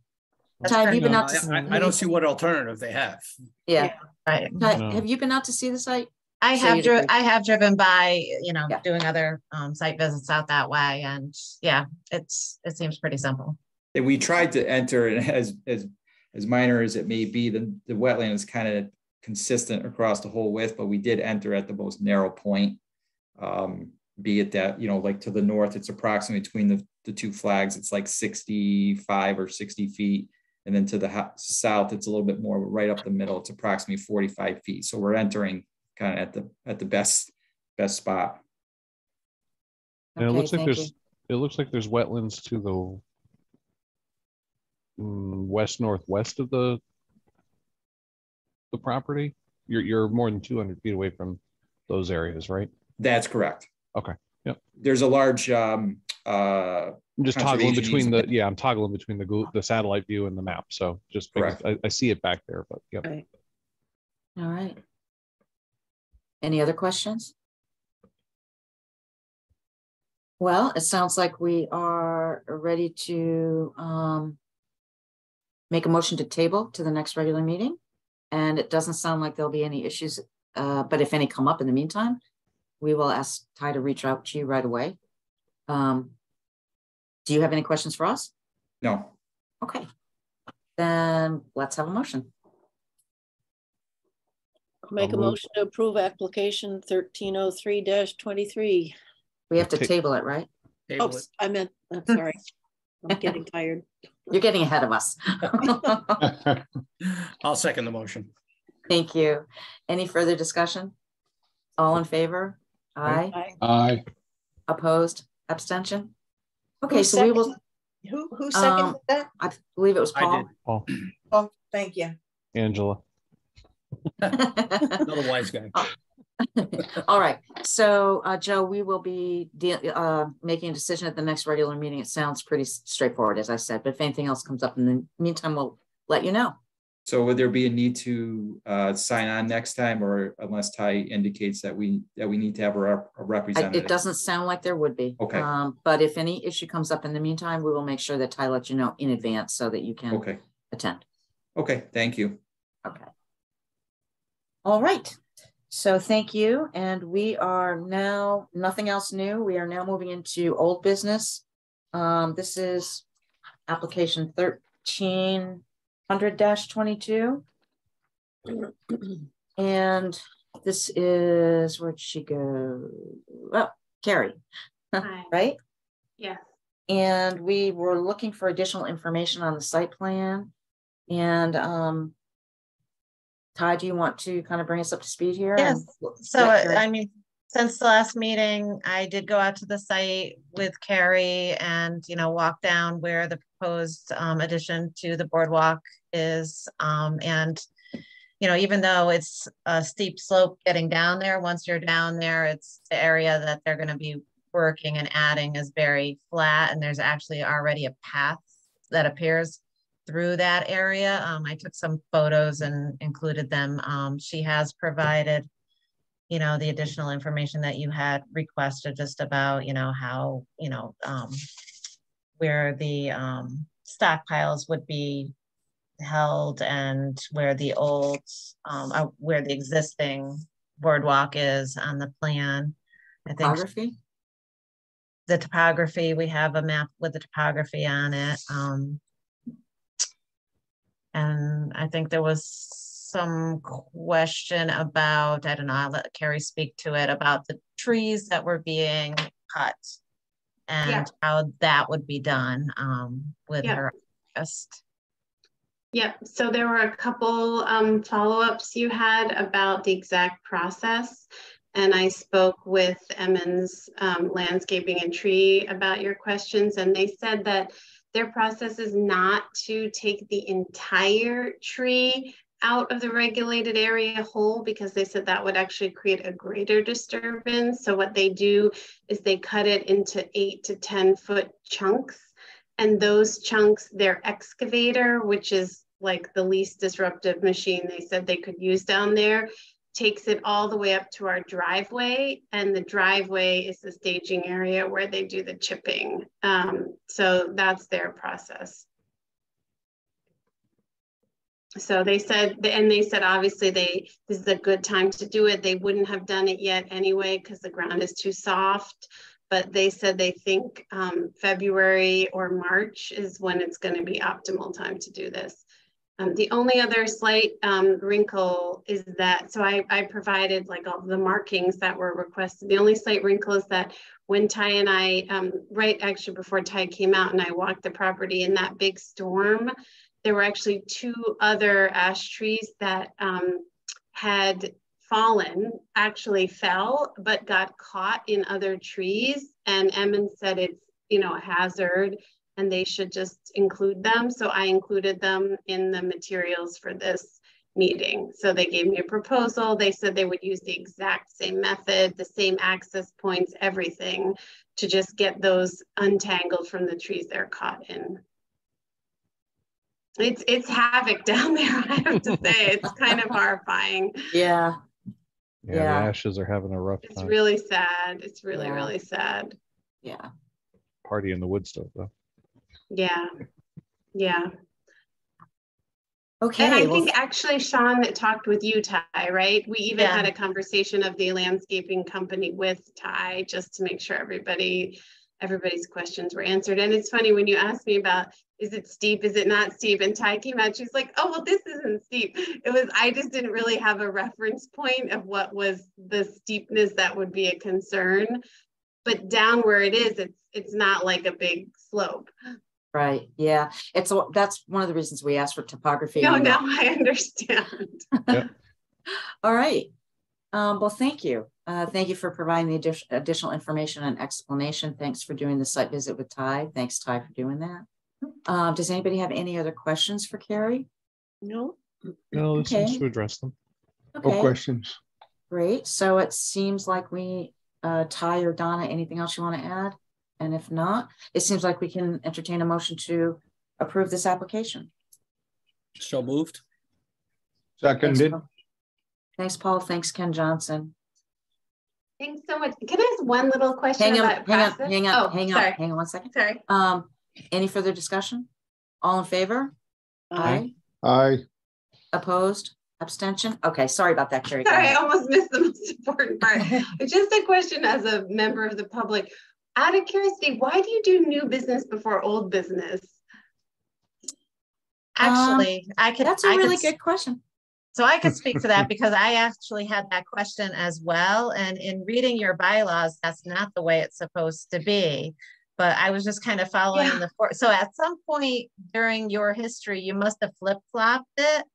[SPEAKER 1] Ty, have you been out to
[SPEAKER 8] I don't see what alternative they have.
[SPEAKER 1] Yeah.
[SPEAKER 2] Right.
[SPEAKER 1] Ty, have you been out to see the site?
[SPEAKER 2] I have driven by, you know, doing other site visits out that way, and yeah, it seems pretty simple.
[SPEAKER 13] And we tried to enter, and as minor as it may be, the wetland is kind of consistent across the whole width, but we did enter at the most narrow point. Be it that, you know, like to the north, it's approximately between the two flags, it's like 65 or 60 feet. And then to the south, it's a little bit more, but right up the middle, it's approximately 45 feet. So we're entering kind of at the best spot.
[SPEAKER 7] And it looks like there's wetlands to the west northwest of the property. You're more than 200 feet away from those areas, right?
[SPEAKER 13] That's correct.
[SPEAKER 7] Okay. Yep.
[SPEAKER 13] There's a large
[SPEAKER 7] I'm just toggling
[SPEAKER 13] conservation
[SPEAKER 7] between
[SPEAKER 13] easement.
[SPEAKER 7] I'm toggling between the satellite view and the map. So just because I see it back there, but yeah.
[SPEAKER 3] Right.
[SPEAKER 1] All right. Any other questions? Well, it sounds like we are ready to make a motion to table to the next regular meeting. And it doesn't sound like there'll be any issues, but if any come up in the meantime, we will ask Ty to reach out to you right away. Do you have any questions for us?
[SPEAKER 13] No.
[SPEAKER 1] Okay. Then let's have a motion.
[SPEAKER 3] Make a motion to approve application 1303-23.
[SPEAKER 1] We have to table it, right?
[SPEAKER 3] Oh, I meant, I'm sorry. I'm getting tired.
[SPEAKER 1] You're getting ahead of us.
[SPEAKER 8] I'll second the motion.
[SPEAKER 1] Thank you. Any further discussion? All in favor? Aye.
[SPEAKER 4] Aye.
[SPEAKER 1] Opposed? Abstention? Okay, so we will.
[SPEAKER 9] Who seconded that?
[SPEAKER 1] I believe it was Paul.
[SPEAKER 8] I did.
[SPEAKER 7] Paul.
[SPEAKER 9] Oh, thank you.
[SPEAKER 7] Angela.
[SPEAKER 8] Another wise guy.
[SPEAKER 1] All right. So, Joe, we will be making a decision at the next regular meeting. It sounds pretty straightforward, as I said, but if anything else comes up in the meantime, we'll let you know.
[SPEAKER 13] So would there be a need to sign on next time, or unless Ty indicates that we need to have a representative?
[SPEAKER 1] It doesn't sound like there would be.
[SPEAKER 13] Okay.
[SPEAKER 1] But if any issue comes up in the meantime, we will make sure that Ty lets you know in advance so that you can attend.
[SPEAKER 13] Okay. Thank you.
[SPEAKER 1] Okay. All right. So thank you. And we are now, nothing else new. We are now moving into old business. This is application 1300-22. And this is, where'd she go? Oh, Carrie, right?
[SPEAKER 14] Yeah.
[SPEAKER 1] And we were looking for additional information on the site plan. And Ty, do you want to kind of bring us up to speed here?
[SPEAKER 2] Yes. So, I mean, since the last meeting, I did go out to the site with Carrie and, walk down where the proposed addition to the boardwalk is. And, even though it's a steep slope getting down there, once you're down there, it's the area that they're going to be working and adding is very flat. And there's actually already a path that appears through that area. I took some photos and included them. She has provided, the additional information that you had requested just about, how, where the stockpiles would be held and where the old, where the existing boardwalk is on the plan. I think
[SPEAKER 1] topography?
[SPEAKER 2] The topography, we have a map with the topography on it. And I think there was some question about, I don't know, I'll let Carrie speak to it, about the trees that were being cut and how that would be done with her request.
[SPEAKER 14] Yep. So there were a couple follow-ups you had about the exact process. And I spoke with Emmons Landscaping and Tree about your questions. And they said that their process is not to take the entire tree out of the regulated area whole, because they said that would actually create a greater disturbance. So what they do is they cut it into 8 to 10 foot chunks. And those chunks, their excavator, which is like the least disruptive machine they said they could use down there, takes it all the way up to our driveway, and the driveway is the staging area where they do the chipping. So that's their process. So they said, obviously this is a good time to do it. They wouldn't have done it yet anyway because the ground is too soft, but they said they think February or March is when it's going to be optimal time to do this. The only other slight wrinkle is that, so I provided like all the markings that were requested. The only slight wrinkle is that when Ty and I, right actually before Ty came out and I walked the property in that big storm, there were actually 2 other ash trees that had fallen, actually fell, but got caught in other trees. And Emmons said it's, a hazard, and they should just include them. So I included them in the materials for this meeting. So they gave me a proposal. They said they would use the exact same method, the same access points, everything to just get those untangled from the trees they're caught in. It's havoc down there, I have to say. It's kind of horrifying.
[SPEAKER 1] Yeah.
[SPEAKER 7] Yeah,
[SPEAKER 1] Yeah.
[SPEAKER 7] the ashes are having a rough
[SPEAKER 14] It's
[SPEAKER 7] time.
[SPEAKER 14] really sad. It's really,
[SPEAKER 1] Yeah.
[SPEAKER 14] really sad.
[SPEAKER 1] Yeah.
[SPEAKER 7] Party in the wood stove, though.
[SPEAKER 14] Yeah. Yeah.
[SPEAKER 1] Okay.
[SPEAKER 14] And I
[SPEAKER 1] well,
[SPEAKER 14] think actually, Sean, that talked with you, Ty, right? We even
[SPEAKER 2] Yeah.
[SPEAKER 14] had a conversation of the landscaping company with Ty, just to make sure everybody's questions were answered. And it's funny when you asked me about, is it steep? Is it not steep? And Ty came out, she's like, oh, well, this isn't steep. I just didn't really have a reference point of what was the steepness that would be a concern. But down where it is, it's not like a big slope.
[SPEAKER 1] right. Yeah. That's one of the reasons we asked for topography.
[SPEAKER 14] No,
[SPEAKER 1] on the-
[SPEAKER 14] now I understand.
[SPEAKER 7] Yep.
[SPEAKER 1] All right. Well, thank you. Thank you for providing the additional information and explanation. Thanks for doing the site visit with Ty. Thanks, Ty, for doing that. Does anybody have any other questions for Carrie?
[SPEAKER 3] No.
[SPEAKER 7] No, this seems
[SPEAKER 1] Okay.
[SPEAKER 7] to address them.
[SPEAKER 1] Okay.
[SPEAKER 4] No questions.
[SPEAKER 1] Great. So it seems like Ty or Donna, anything else you want to add? And if not, it seems like we can entertain a motion to approve this application.
[SPEAKER 8] So moved.
[SPEAKER 4] Seconded.
[SPEAKER 1] Thanks, Paul. Thanks, Ken Johnson.
[SPEAKER 14] Thanks so much. Can I ask one little question
[SPEAKER 1] Hang
[SPEAKER 14] about
[SPEAKER 1] on,
[SPEAKER 14] process?
[SPEAKER 1] hang
[SPEAKER 14] Oh,
[SPEAKER 1] on,
[SPEAKER 14] sorry.
[SPEAKER 1] hang on 1 second.
[SPEAKER 14] Sorry.
[SPEAKER 1] Any further discussion? All in favor? Aye.
[SPEAKER 4] Aye.
[SPEAKER 1] Opposed? Abstention? Okay, sorry about that, Carrie. Go
[SPEAKER 14] Sorry, I
[SPEAKER 1] ahead.
[SPEAKER 14] almost missed the most important part. It's just a question as a member of the public. Out of curiosity, why do you do new business before old business?
[SPEAKER 2] Actually,
[SPEAKER 1] That's a really good question.
[SPEAKER 2] So I could speak to that because I actually had that question as well. And in reading your bylaws, that's not the way it's supposed to be. But I was just kind of following so at some point during your history, you must have flip-flopped it.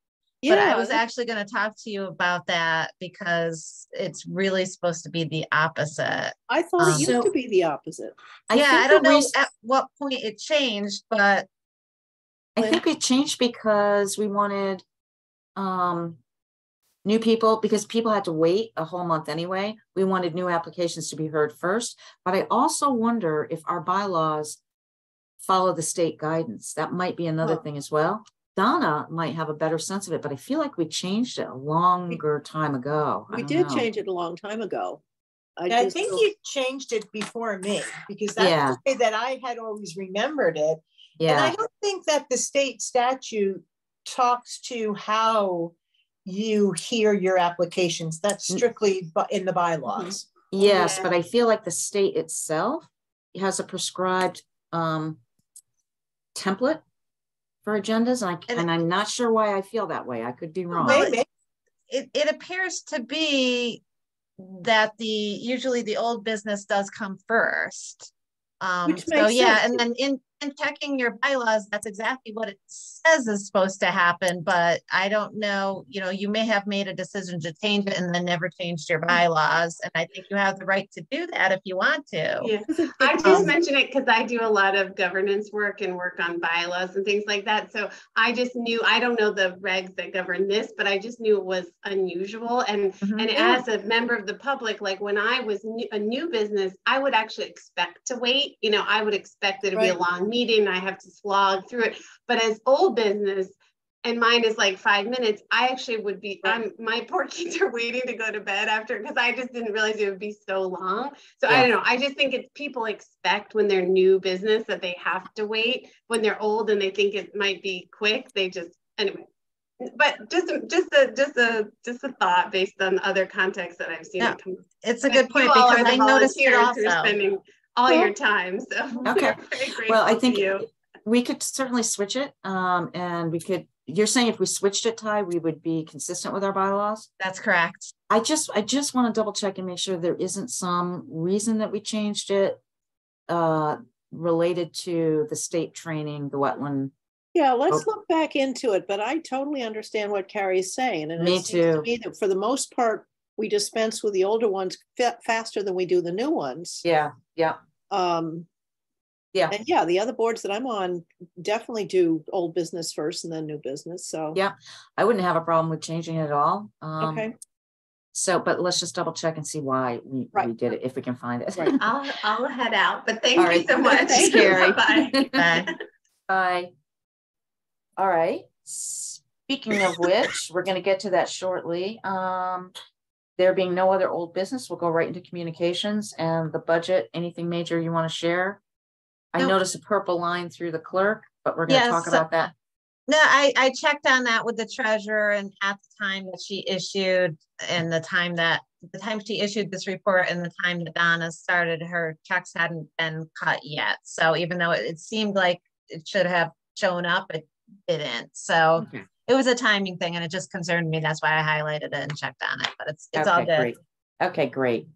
[SPEAKER 3] Yeah,
[SPEAKER 2] but I was actually going to talk to you about that because it's really supposed to be the opposite.
[SPEAKER 3] I thought it used to be the opposite.
[SPEAKER 2] I don't know at what point it changed, but
[SPEAKER 1] I think it changed because we wanted new people, because people had to wait a whole month anyway. We wanted new applications to be heard first. But I also wonder if our bylaws follow the state guidance. That might be another thing as well. Donna might have a better sense of it, but I feel like we changed it a longer time ago.
[SPEAKER 3] We did change it a long time ago.
[SPEAKER 9] I think you changed it before me because that's the way that I had always remembered it.
[SPEAKER 1] Yeah.
[SPEAKER 9] And I don't think that the state statute talks to how you hear your applications. That's strictly in the bylaws.
[SPEAKER 1] Yes, but I feel like the state itself has a prescribed template for agendas, and I'm not sure why I feel that way. I could be wrong.
[SPEAKER 2] Well, it appears to be that usually the old business does come first.
[SPEAKER 3] Which
[SPEAKER 2] so
[SPEAKER 3] makes
[SPEAKER 2] yeah,
[SPEAKER 3] sense.
[SPEAKER 2] and then in checking your bylaws, that's exactly what it says is supposed to happen. But I don't know, you may have made a decision to change it and then never changed your bylaws. And I think you have the right to do that if you want to.
[SPEAKER 14] Yeah, I just mention it because I do a lot of governance work and work on bylaws and things like that. So I just knew, I don't know the regs that govern this, but I just knew it was unusual. And as a member of the public, like when I was a new business, I would actually expect to wait. I would expect it to be a long meeting. I have to slog through it. But as old business, and mine is like 5 minutes, I actually would be, my poor kids are waiting to go to bed after, because I just didn't realize it would be so long. So I don't know. I just think it's people expect when they're new business that they have to wait. When they're old and they think it might be quick, they just, anyway. But just a thought based on other contexts that I've seen.
[SPEAKER 2] It's a good point because I noticed it also.
[SPEAKER 14] You're spending all your time. So
[SPEAKER 1] okay.
[SPEAKER 14] Well,
[SPEAKER 1] I think we could certainly switch it. And we could, you're saying if we switched it, Ty, we would be consistent with our bylaws?
[SPEAKER 2] That's correct.
[SPEAKER 1] I just want to double check and make sure there isn't some reason that we changed it related to the state training, the wetland.
[SPEAKER 3] Yeah, let's look back into it, but I totally understand what Carrie's saying. And
[SPEAKER 1] me
[SPEAKER 3] it seems
[SPEAKER 1] too.
[SPEAKER 3] to me that for the most part, we dispense with the older ones faster than we do the new ones.
[SPEAKER 1] Yeah. Yeah.
[SPEAKER 3] And yeah, the other boards that I'm on definitely do old business first and then new business. So
[SPEAKER 1] Yeah, I wouldn't have a problem with changing it at all.
[SPEAKER 3] okay.
[SPEAKER 1] So, but let's just double check and see why we did it, if we can find it.
[SPEAKER 3] Right.
[SPEAKER 14] I'll head out, but thank
[SPEAKER 1] All
[SPEAKER 14] you
[SPEAKER 1] right.
[SPEAKER 14] so much.
[SPEAKER 1] Thanks, Carrie.
[SPEAKER 14] Bye-bye.
[SPEAKER 2] Bye.
[SPEAKER 1] Bye. All right. Speaking of which, we're going to get to that shortly. There being no other old business, we'll go right into communications and the budget. Anything major you want to share? I
[SPEAKER 2] Nope.
[SPEAKER 1] noticed a purple line through the clerk, but we're going to talk about that.
[SPEAKER 2] No, I checked on that with the treasurer, and at the time that she issued and the time she issued this report and the time that Donna started, her checks hadn't been cut yet. So even though it seemed like it should have shown up, it didn't. So
[SPEAKER 1] Okay.
[SPEAKER 2] it was a timing thing, and it just concerned me. That's why I highlighted it and checked on it, but it's
[SPEAKER 1] Okay,
[SPEAKER 2] all good.
[SPEAKER 1] great. Okay, great.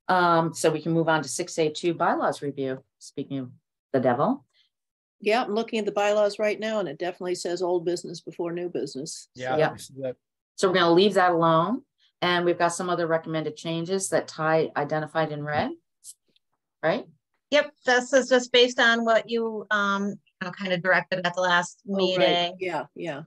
[SPEAKER 1] So we can move on to 6A2 bylaws review. Speaking of the devil.
[SPEAKER 3] Yeah, I'm looking at the bylaws right now, and it definitely says old business before new business.
[SPEAKER 8] Yeah.
[SPEAKER 1] Yep. So we're going to leave that alone. And we've got some other recommended changes that Ty identified in red, right?
[SPEAKER 2] Yep, this is just based on what you kind of directed at the last meeting.
[SPEAKER 3] Right. Yeah, yeah.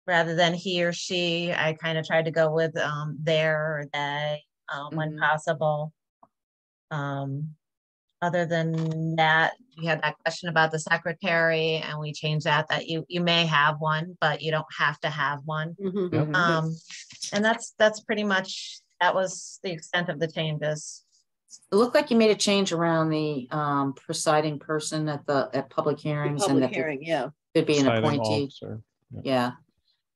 [SPEAKER 2] Rather than he or she, I kind of tried to go with their or they when possible. Other than that, we had that question about the secretary, and we changed that you may have one, but you don't have to have one. And that's pretty much, that was the extent of the changes.
[SPEAKER 1] It looked like you made a change around the presiding person at public hearings.
[SPEAKER 3] Public
[SPEAKER 1] and that
[SPEAKER 3] hearing, yeah.
[SPEAKER 1] Could be an
[SPEAKER 7] Presiding
[SPEAKER 1] appointee.
[SPEAKER 7] officer.
[SPEAKER 1] Yeah.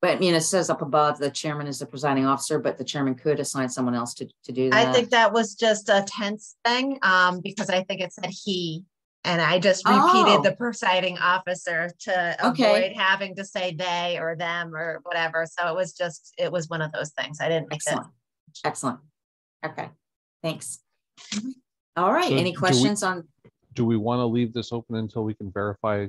[SPEAKER 1] But it says up above the chairman is the presiding officer, but the chairman could assign someone else to do that.
[SPEAKER 2] I think that was just a tense thing because I think it said he, and I just repeated the presiding officer to avoid having to say they or them or whatever. So it was one of those things. I didn't.
[SPEAKER 1] Excellent. Okay. Thanks. All right.
[SPEAKER 7] So
[SPEAKER 1] any questions on?
[SPEAKER 7] Do we want to leave this open until we can verify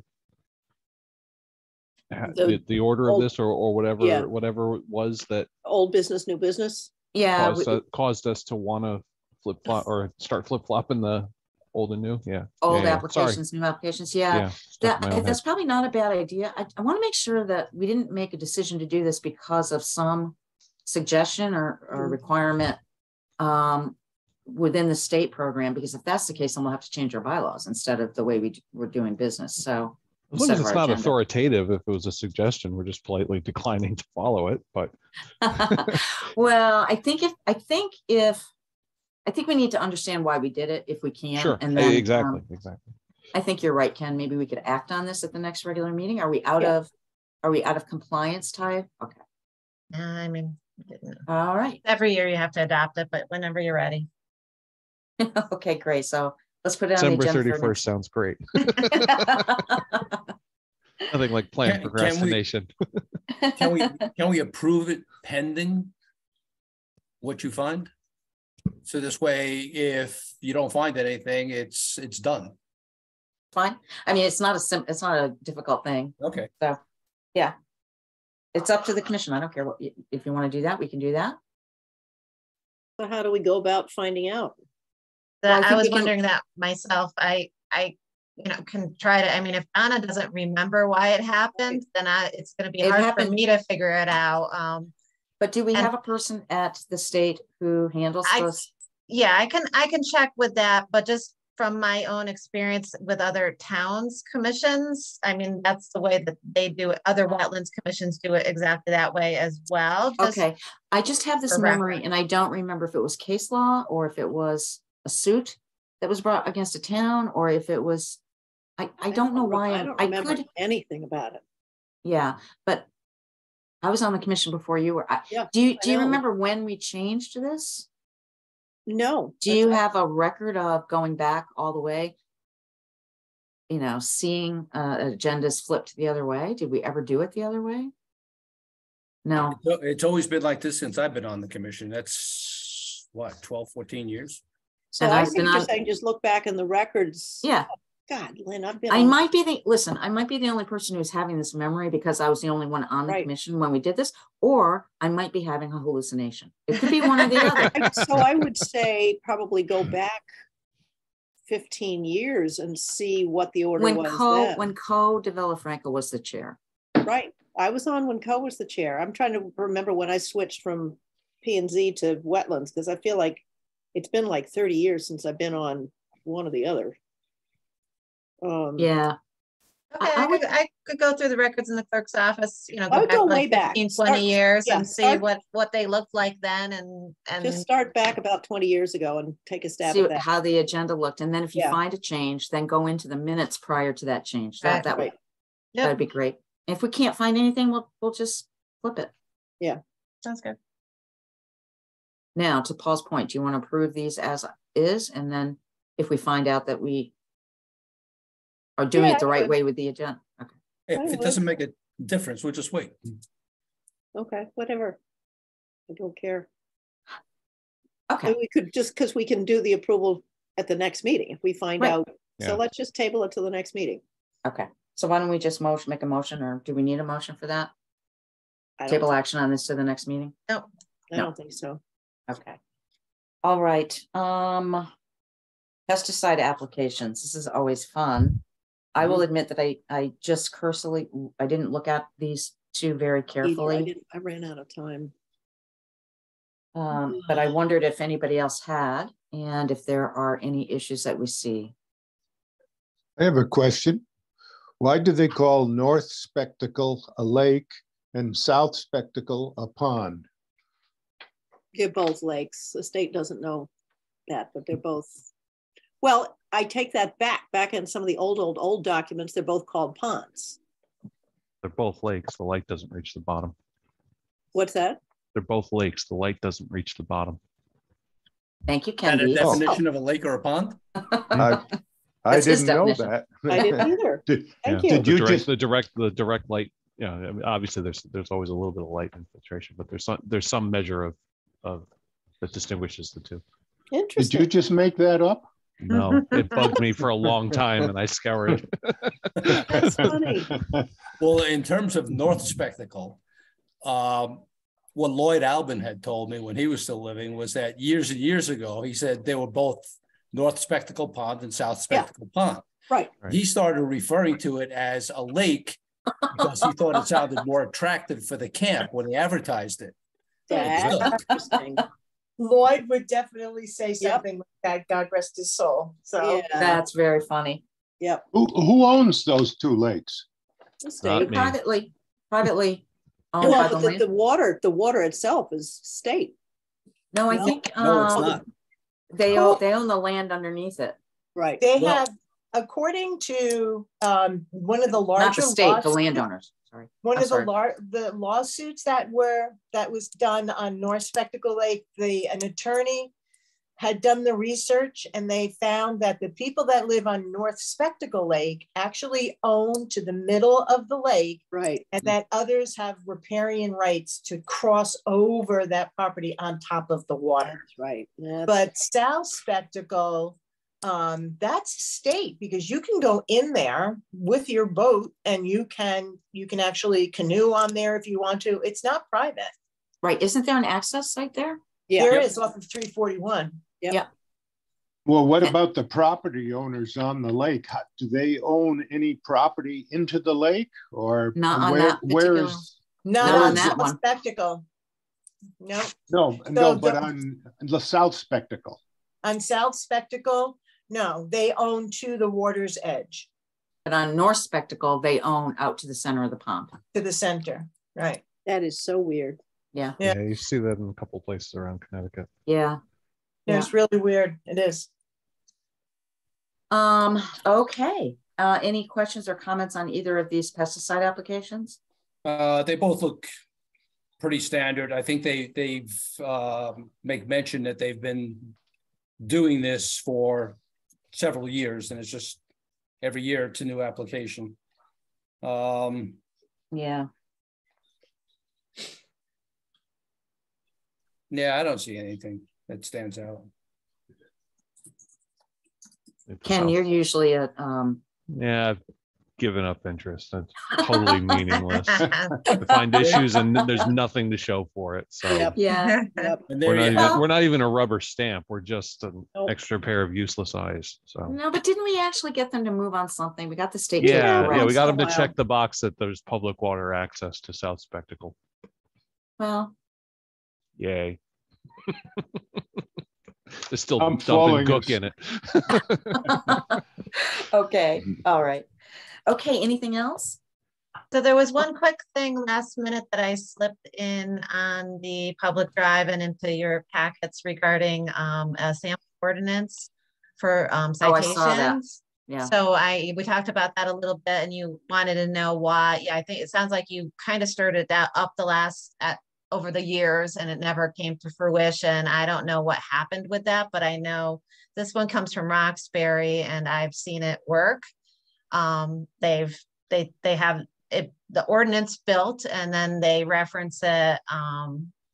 [SPEAKER 7] the order of this or whatever it was that
[SPEAKER 3] old business, new business?
[SPEAKER 1] Yeah.
[SPEAKER 7] Caused us to want to flip flop or start flip flopping the old and new. Yeah.
[SPEAKER 1] Old applications, new applications. Yeah. That's probably not a bad idea. I want to make sure that we didn't make a decision to do this because of some suggestion or requirement within the state program, because if that's the case, then we'll have to change our bylaws instead of the way we're doing business. So
[SPEAKER 7] as long as it's not authoritative, if it was a suggestion, we're just politely declining to follow it. But
[SPEAKER 1] well, I think we need to understand why we did it if we can.
[SPEAKER 7] Sure.
[SPEAKER 1] And then
[SPEAKER 7] exactly.
[SPEAKER 1] I think you're right, Ken. Maybe we could act on this at the next regular meeting. Are we out of compliance, Ty? Okay.
[SPEAKER 2] I mean,
[SPEAKER 1] all right.
[SPEAKER 2] Every year you have to adopt it, but whenever you're ready.
[SPEAKER 1] Okay, great. So let's put it on the
[SPEAKER 7] December
[SPEAKER 1] agenda.
[SPEAKER 7] 31st sounds great. Nothing like planned procrastination.
[SPEAKER 8] Can we approve it pending what you find? So this way, if you don't find anything, it's done.
[SPEAKER 1] Fine. I mean, it's not a difficult thing.
[SPEAKER 8] Okay.
[SPEAKER 1] So yeah. It's up to the commission. I don't care if you want to do that, we can do that.
[SPEAKER 3] So how do we go about finding out?
[SPEAKER 2] I was wondering that myself. I can try to, I mean, if Donna doesn't remember why it happened, then it's going to be hard for me to figure it out.
[SPEAKER 1] But do we have a person at the state who handles this?
[SPEAKER 2] Yeah, I can check with that, but just from my own experience with other towns commissions, I mean, that's the way that they do it. Other wetlands commissions do it exactly that way as well.
[SPEAKER 1] Okay. I just have this memory and I don't remember if it was case law or if it was a suit that was brought against a town or if it was, I don't know why.
[SPEAKER 3] I don't remember anything about it.
[SPEAKER 1] Yeah, but I was on the commission before you were. Do you remember when we changed this?
[SPEAKER 3] No.
[SPEAKER 1] Do you have a record of going back all the way? Seeing agendas flipped the other way? Did we ever do it the other way? No.
[SPEAKER 8] It's always been like this since I've been on the commission. That's what, 12, 14 years?
[SPEAKER 3] So I think I can just look back in the records.
[SPEAKER 1] Yeah.
[SPEAKER 3] God, Lynn,
[SPEAKER 1] I might be the only person who's having this memory because I was the only one on the commission when we did this, or I might be having a hallucination. It could be one or the other.
[SPEAKER 3] So I would say probably go back 15 years and see what the order
[SPEAKER 1] When
[SPEAKER 3] was
[SPEAKER 1] Co
[SPEAKER 3] then.
[SPEAKER 1] de Villafranca was the chair.
[SPEAKER 3] Right. I was on when Co was the chair. I'm trying to remember when I switched from P&Z to Wetlands, because I feel like it's been like 30 years since I've been on one or the other.
[SPEAKER 1] Yeah.
[SPEAKER 2] Okay, I could go through the records in the clerk's office, you know,
[SPEAKER 3] I would go
[SPEAKER 2] like
[SPEAKER 3] way back.
[SPEAKER 2] 15, 20 years
[SPEAKER 3] yeah,
[SPEAKER 2] and see what they looked like then and
[SPEAKER 3] just start back about 20 years ago and take a stab
[SPEAKER 1] See
[SPEAKER 3] at that.
[SPEAKER 1] how the agenda looked. And then if you
[SPEAKER 3] Yeah.
[SPEAKER 1] find a change, then go into the minutes prior to that change. That
[SPEAKER 2] Right.
[SPEAKER 1] would that'd be great. If we can't find anything, we'll just flip it.
[SPEAKER 3] Yeah.
[SPEAKER 2] Sounds good.
[SPEAKER 1] Now, to Paul's point, do you want to approve these as is? And then if we find out that we are doing it the right way with the agenda. Okay.
[SPEAKER 8] If it doesn't make a difference, we'll just wait.
[SPEAKER 3] Okay, whatever. I don't care.
[SPEAKER 1] Okay.
[SPEAKER 3] And we could just, because we can do the approval at the next meeting if we find out.
[SPEAKER 7] Yeah.
[SPEAKER 3] So let's just table it to the next meeting.
[SPEAKER 1] Okay. So why don't we just make a motion, or do we need a motion for that?
[SPEAKER 3] I
[SPEAKER 1] Table
[SPEAKER 3] don't,
[SPEAKER 1] action on this to the next meeting?
[SPEAKER 2] No.
[SPEAKER 3] I don't think so.
[SPEAKER 1] Okay. All right. Pesticide applications. This is always fun. I will admit that I just cursorily, I didn't look at these two very carefully.
[SPEAKER 3] I ran out of time.
[SPEAKER 1] But I wondered if anybody else had, and if there are any issues that we see.
[SPEAKER 4] I have a question. Why do they call North Spectacle a lake and South Spectacle a pond?
[SPEAKER 3] They're both lakes. The state doesn't know that, but they're both. Well, I take that back. Back in some of the old documents, they're both called ponds.
[SPEAKER 7] They're both lakes. The light doesn't reach the bottom.
[SPEAKER 3] What's that?
[SPEAKER 7] They're both lakes. The light doesn't reach the bottom.
[SPEAKER 1] Thank you,
[SPEAKER 8] And a
[SPEAKER 1] Candy.
[SPEAKER 8] definition of a lake or a pond?
[SPEAKER 4] I
[SPEAKER 1] That's his
[SPEAKER 4] didn't know
[SPEAKER 1] definition.
[SPEAKER 4] that.
[SPEAKER 3] I didn't either. Thank you.
[SPEAKER 4] Did you
[SPEAKER 7] the direct light? Yeah, I mean, obviously there's always a little bit of light infiltration, but there's some measure of that distinguishes the two.
[SPEAKER 3] Interesting.
[SPEAKER 4] Did you just make that up?
[SPEAKER 7] No, it bugged me for a long time, and I scoured it.
[SPEAKER 3] That's funny.
[SPEAKER 8] Well, in terms of North Spectacle, what Lloyd Albin had told me when he was still living was that years and years ago, he said they were both North Spectacle Pond and South Spectacle Pond.
[SPEAKER 3] Right.
[SPEAKER 8] He started referring to it as a lake because he thought it sounded more attractive for the camp when he advertised it.
[SPEAKER 3] That's interesting.
[SPEAKER 9] Lloyd would definitely say something like that. God rest his soul. So
[SPEAKER 3] Yeah.
[SPEAKER 1] That's very funny.
[SPEAKER 3] Yep.
[SPEAKER 4] Who owns those two lakes?
[SPEAKER 3] The state.
[SPEAKER 7] Me.
[SPEAKER 1] Privately owned by
[SPEAKER 3] Well,
[SPEAKER 1] the
[SPEAKER 3] but
[SPEAKER 1] land.
[SPEAKER 3] the water itself is state.
[SPEAKER 1] No, I think
[SPEAKER 8] No, it's not.
[SPEAKER 1] they own the land underneath it.
[SPEAKER 3] Right.
[SPEAKER 9] they
[SPEAKER 8] Well-
[SPEAKER 9] have, according to one of the
[SPEAKER 1] Not
[SPEAKER 9] larger
[SPEAKER 1] the state, the
[SPEAKER 9] lawsuits-
[SPEAKER 1] landowners. Sorry.
[SPEAKER 9] One
[SPEAKER 1] I'm
[SPEAKER 9] of
[SPEAKER 1] sorry.
[SPEAKER 9] the lawsuits that was done on North Spectacle Lake, an attorney had done the research and they found that the people that live on North Spectacle Lake actually own to the middle of the lake,
[SPEAKER 3] Right.
[SPEAKER 9] and that others have riparian rights to cross over that property on top of the water.
[SPEAKER 3] That's right. That's
[SPEAKER 9] But South Spectacle, that's state, because you can go in there with your boat and you can actually canoe on there if you want to. It's not private.
[SPEAKER 1] Right. Isn't there an access site there?
[SPEAKER 9] There is off of 341.
[SPEAKER 1] Yeah.
[SPEAKER 4] Well, what about the property owners on the lake? Do they own any property into the lake, or
[SPEAKER 1] Not on
[SPEAKER 4] where?
[SPEAKER 1] that
[SPEAKER 4] Where
[SPEAKER 1] particular-
[SPEAKER 4] is?
[SPEAKER 9] Not
[SPEAKER 1] Not
[SPEAKER 9] on
[SPEAKER 1] on that
[SPEAKER 9] South
[SPEAKER 1] one.
[SPEAKER 9] Spectacle. No,
[SPEAKER 4] No, but
[SPEAKER 9] the-
[SPEAKER 4] on the South Spectacle.
[SPEAKER 9] on South Spectacle, no, they own to the water's edge,
[SPEAKER 1] But on North Spectacle, they own out to the center of the pond.
[SPEAKER 9] to the center, right?
[SPEAKER 3] That is so weird.
[SPEAKER 1] Yeah.
[SPEAKER 7] Yeah, you see that in a couple places around Connecticut.
[SPEAKER 1] Yeah.
[SPEAKER 9] It's really weird. It is.
[SPEAKER 1] Okay. Any questions or comments on either of these pesticide applications?
[SPEAKER 8] They both look pretty standard. I think they've make mention that they've been doing this for several years, and it's just every year it's a new application.
[SPEAKER 1] Yeah.
[SPEAKER 8] Yeah, I don't see anything that stands out.
[SPEAKER 1] Ken, you're usually a
[SPEAKER 7] Yeah, given up interest. That's totally meaningless. We find issues and there's nothing to show for it. So
[SPEAKER 3] Yep.
[SPEAKER 1] Yeah.
[SPEAKER 3] Yep.
[SPEAKER 11] And there you
[SPEAKER 7] we're not even a rubber stamp. We're just an
[SPEAKER 3] Nope.
[SPEAKER 7] extra pair of useless eyes. So
[SPEAKER 1] No, but didn't we actually get them to move on something? We got the state. to
[SPEAKER 7] yeah,
[SPEAKER 1] correct.
[SPEAKER 7] we got them to
[SPEAKER 3] Once in a
[SPEAKER 7] check the box that there's public water access to South Spectacle.
[SPEAKER 1] Well,
[SPEAKER 7] Yay. There's still
[SPEAKER 4] I'm
[SPEAKER 7] dumping
[SPEAKER 4] following
[SPEAKER 7] gook
[SPEAKER 4] this.
[SPEAKER 7] in it.
[SPEAKER 1] okay. All right. Okay. Anything else?
[SPEAKER 2] So there was one quick thing last minute that I slipped in on the public drive and into your packets regarding a sample ordinance for
[SPEAKER 1] Oh, I
[SPEAKER 2] citations.
[SPEAKER 1] saw that. Yeah.
[SPEAKER 2] So we talked about that a little bit, and you wanted to know why. Yeah, I think it sounds like you kind of started that up over the years, and it never came to fruition. I don't know what happened with that, but I know this one comes from Roxbury, and I've seen it work. They have it, the ordinance built, and then they reference it.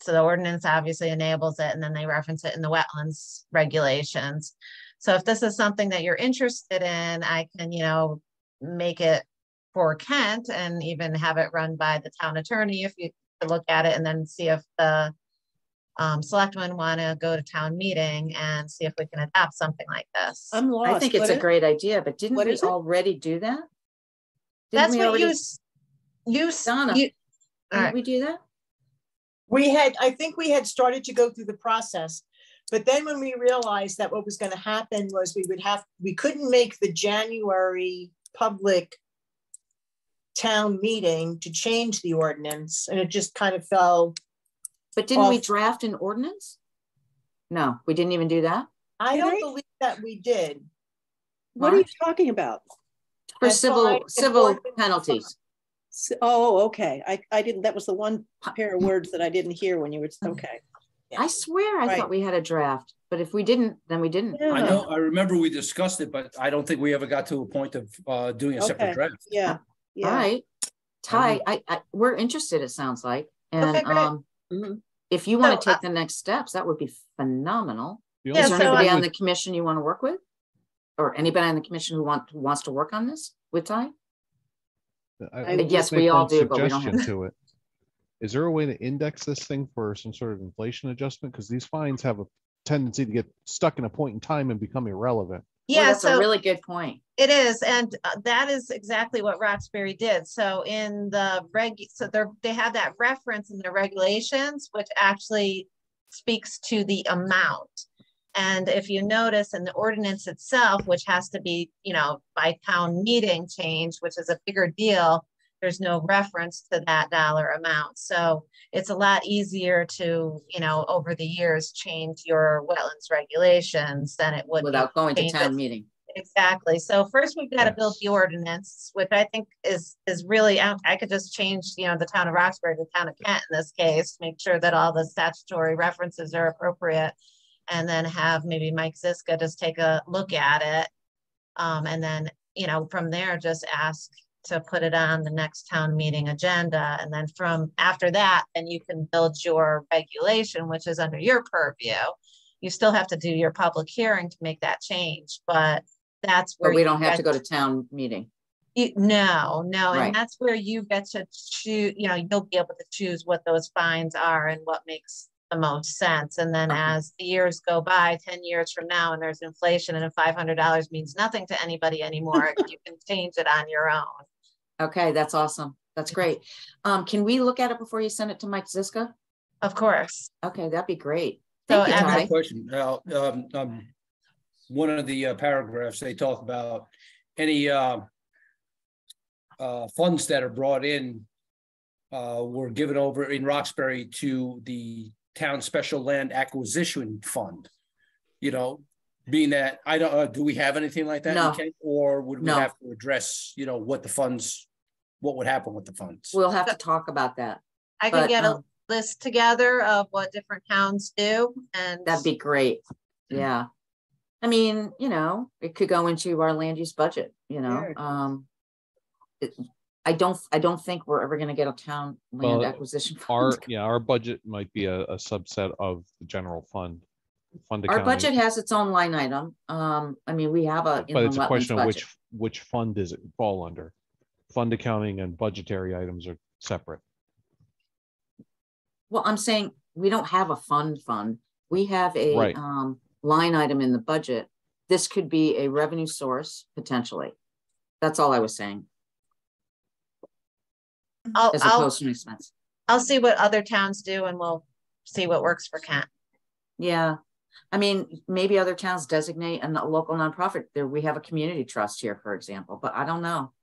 [SPEAKER 2] So the ordinance obviously enables it, and then they reference it in the wetlands regulations. So if this is something that you're interested in, I can, make it for Kent and even have it run by the town attorney if you look at it, and then see if the selectmen want to go to town meeting and see if we can adopt something like this.
[SPEAKER 3] I'm lost.
[SPEAKER 1] I think it's a great idea, but didn't
[SPEAKER 3] what
[SPEAKER 1] we
[SPEAKER 3] is it?
[SPEAKER 1] already do that?
[SPEAKER 2] That's
[SPEAKER 1] we
[SPEAKER 2] what
[SPEAKER 1] already, Donna,
[SPEAKER 2] you all
[SPEAKER 1] didn't
[SPEAKER 2] right.
[SPEAKER 1] we do that?
[SPEAKER 9] I think we had started to go through the process, but then when we realized that what was going to happen was we couldn't make the January public town meeting to change the ordinance, and it just kind of fell.
[SPEAKER 1] But didn't we draft an ordinance? No, we didn't even do that.
[SPEAKER 9] I don't believe that we did.
[SPEAKER 3] What are you talking about?
[SPEAKER 1] For
[SPEAKER 9] As far as
[SPEAKER 1] civil
[SPEAKER 9] ordinance-
[SPEAKER 1] penalties.
[SPEAKER 3] Oh, okay. I didn't, that was the one pair of words that I didn't hear when you were, okay.
[SPEAKER 1] I swear I thought we had a draft, but if we didn't, then we didn't.
[SPEAKER 9] Yeah.
[SPEAKER 8] I remember we discussed it, but I don't think we ever got to a point of doing a separate
[SPEAKER 3] Okay.
[SPEAKER 8] draft.
[SPEAKER 3] Yeah. Yeah.
[SPEAKER 1] All right. Ty, we're interested, it sounds like. And
[SPEAKER 2] Okay, great.
[SPEAKER 1] if you want
[SPEAKER 2] So,
[SPEAKER 1] to take the next steps, that would be phenomenal.
[SPEAKER 7] The
[SPEAKER 1] Is
[SPEAKER 7] only
[SPEAKER 1] there
[SPEAKER 7] thing
[SPEAKER 1] anybody
[SPEAKER 7] I
[SPEAKER 1] on
[SPEAKER 7] would-
[SPEAKER 1] the commission you want to work with? Or anybody on the commission who wants to work on this with Ty?
[SPEAKER 7] I would
[SPEAKER 1] Yes,
[SPEAKER 7] just make
[SPEAKER 1] we all
[SPEAKER 7] one
[SPEAKER 1] do, but we don't have
[SPEAKER 7] suggestion to it. Is there a way to index this thing for some sort of inflation adjustment? Because these fines have a tendency to get stuck in a point in time and become irrelevant.
[SPEAKER 2] Yeah,
[SPEAKER 1] that's
[SPEAKER 2] so
[SPEAKER 1] a really good point.
[SPEAKER 2] it is, and that is exactly what Roxbury did. So in the they have that reference in their regulations, which actually speaks to the amount. And if you notice in the ordinance itself, which has to be, by town meeting change, which is a bigger deal, there's no reference to that dollar amount. So it's a lot easier to, over the years, change your wetlands regulations than it would be
[SPEAKER 1] Without going to
[SPEAKER 2] change
[SPEAKER 1] town
[SPEAKER 2] it.
[SPEAKER 1] meeting.
[SPEAKER 2] Exactly. So first we've got to build the ordinance, which I think is really, I could just change, the town of Roxbury to town of Kent in this case, make sure that all the statutory references are appropriate, and then have maybe Mike Ziska just take a look at it. And then, from there, just ask to put it on the next town meeting agenda. And then from after that, then you can build your regulation, which is under your purview. You still have to do your public hearing to make that change, but that's where
[SPEAKER 1] But we
[SPEAKER 2] you
[SPEAKER 1] don't have
[SPEAKER 2] get
[SPEAKER 1] to go to town meeting.
[SPEAKER 2] No,
[SPEAKER 1] Right.
[SPEAKER 2] and that's where you get to choose, you'll be able to choose what those fines are and what makes the most sense. And then as the years go by, 10 years from now, and there's inflation and $500 means nothing to anybody anymore, you can change it on your own.
[SPEAKER 1] Okay, that's awesome. That's great. Can we look at it before you send it to Mike Ziska?
[SPEAKER 2] Of course.
[SPEAKER 1] Okay, that'd be great.
[SPEAKER 2] So
[SPEAKER 1] Thank you,
[SPEAKER 8] I have
[SPEAKER 1] Ty.
[SPEAKER 8] a question. One of the paragraphs, they talk about any funds that are brought in were given over in Roxbury to the town special land acquisition fund. Being that I don't, do we have anything like that?
[SPEAKER 1] No.
[SPEAKER 8] in Kent? Or would we
[SPEAKER 1] No.
[SPEAKER 8] have to address, what would happen with the funds?
[SPEAKER 1] We'll have to talk about that.
[SPEAKER 2] I can
[SPEAKER 1] But,
[SPEAKER 2] get a list together of what different towns do, and
[SPEAKER 1] That'd be great. Yeah. I mean, it could go into our land use budget,
[SPEAKER 3] Sure.
[SPEAKER 1] I don't think we're ever gonna get a town land
[SPEAKER 7] Well,
[SPEAKER 1] acquisition. fund.
[SPEAKER 7] Our budget might be a subset of the general fund.
[SPEAKER 1] Our
[SPEAKER 7] accounting.
[SPEAKER 1] budget has its own line item. I mean, we have a
[SPEAKER 7] But it's a
[SPEAKER 1] inland
[SPEAKER 7] question
[SPEAKER 1] wetlands
[SPEAKER 7] of
[SPEAKER 1] budget.
[SPEAKER 7] which fund does it fall under? fund accounting and budgetary items are separate.
[SPEAKER 1] Well, I'm saying we don't have a fund. We have a
[SPEAKER 7] Right.
[SPEAKER 1] line item in the budget. This could be a revenue source potentially. That's all I was saying. As opposed to an expense.
[SPEAKER 2] I'll see what other towns do and we'll see what works for Kent.
[SPEAKER 1] Yeah. I mean, maybe other towns designate a local nonprofit. There, we have a community trust here, for example, but I don't know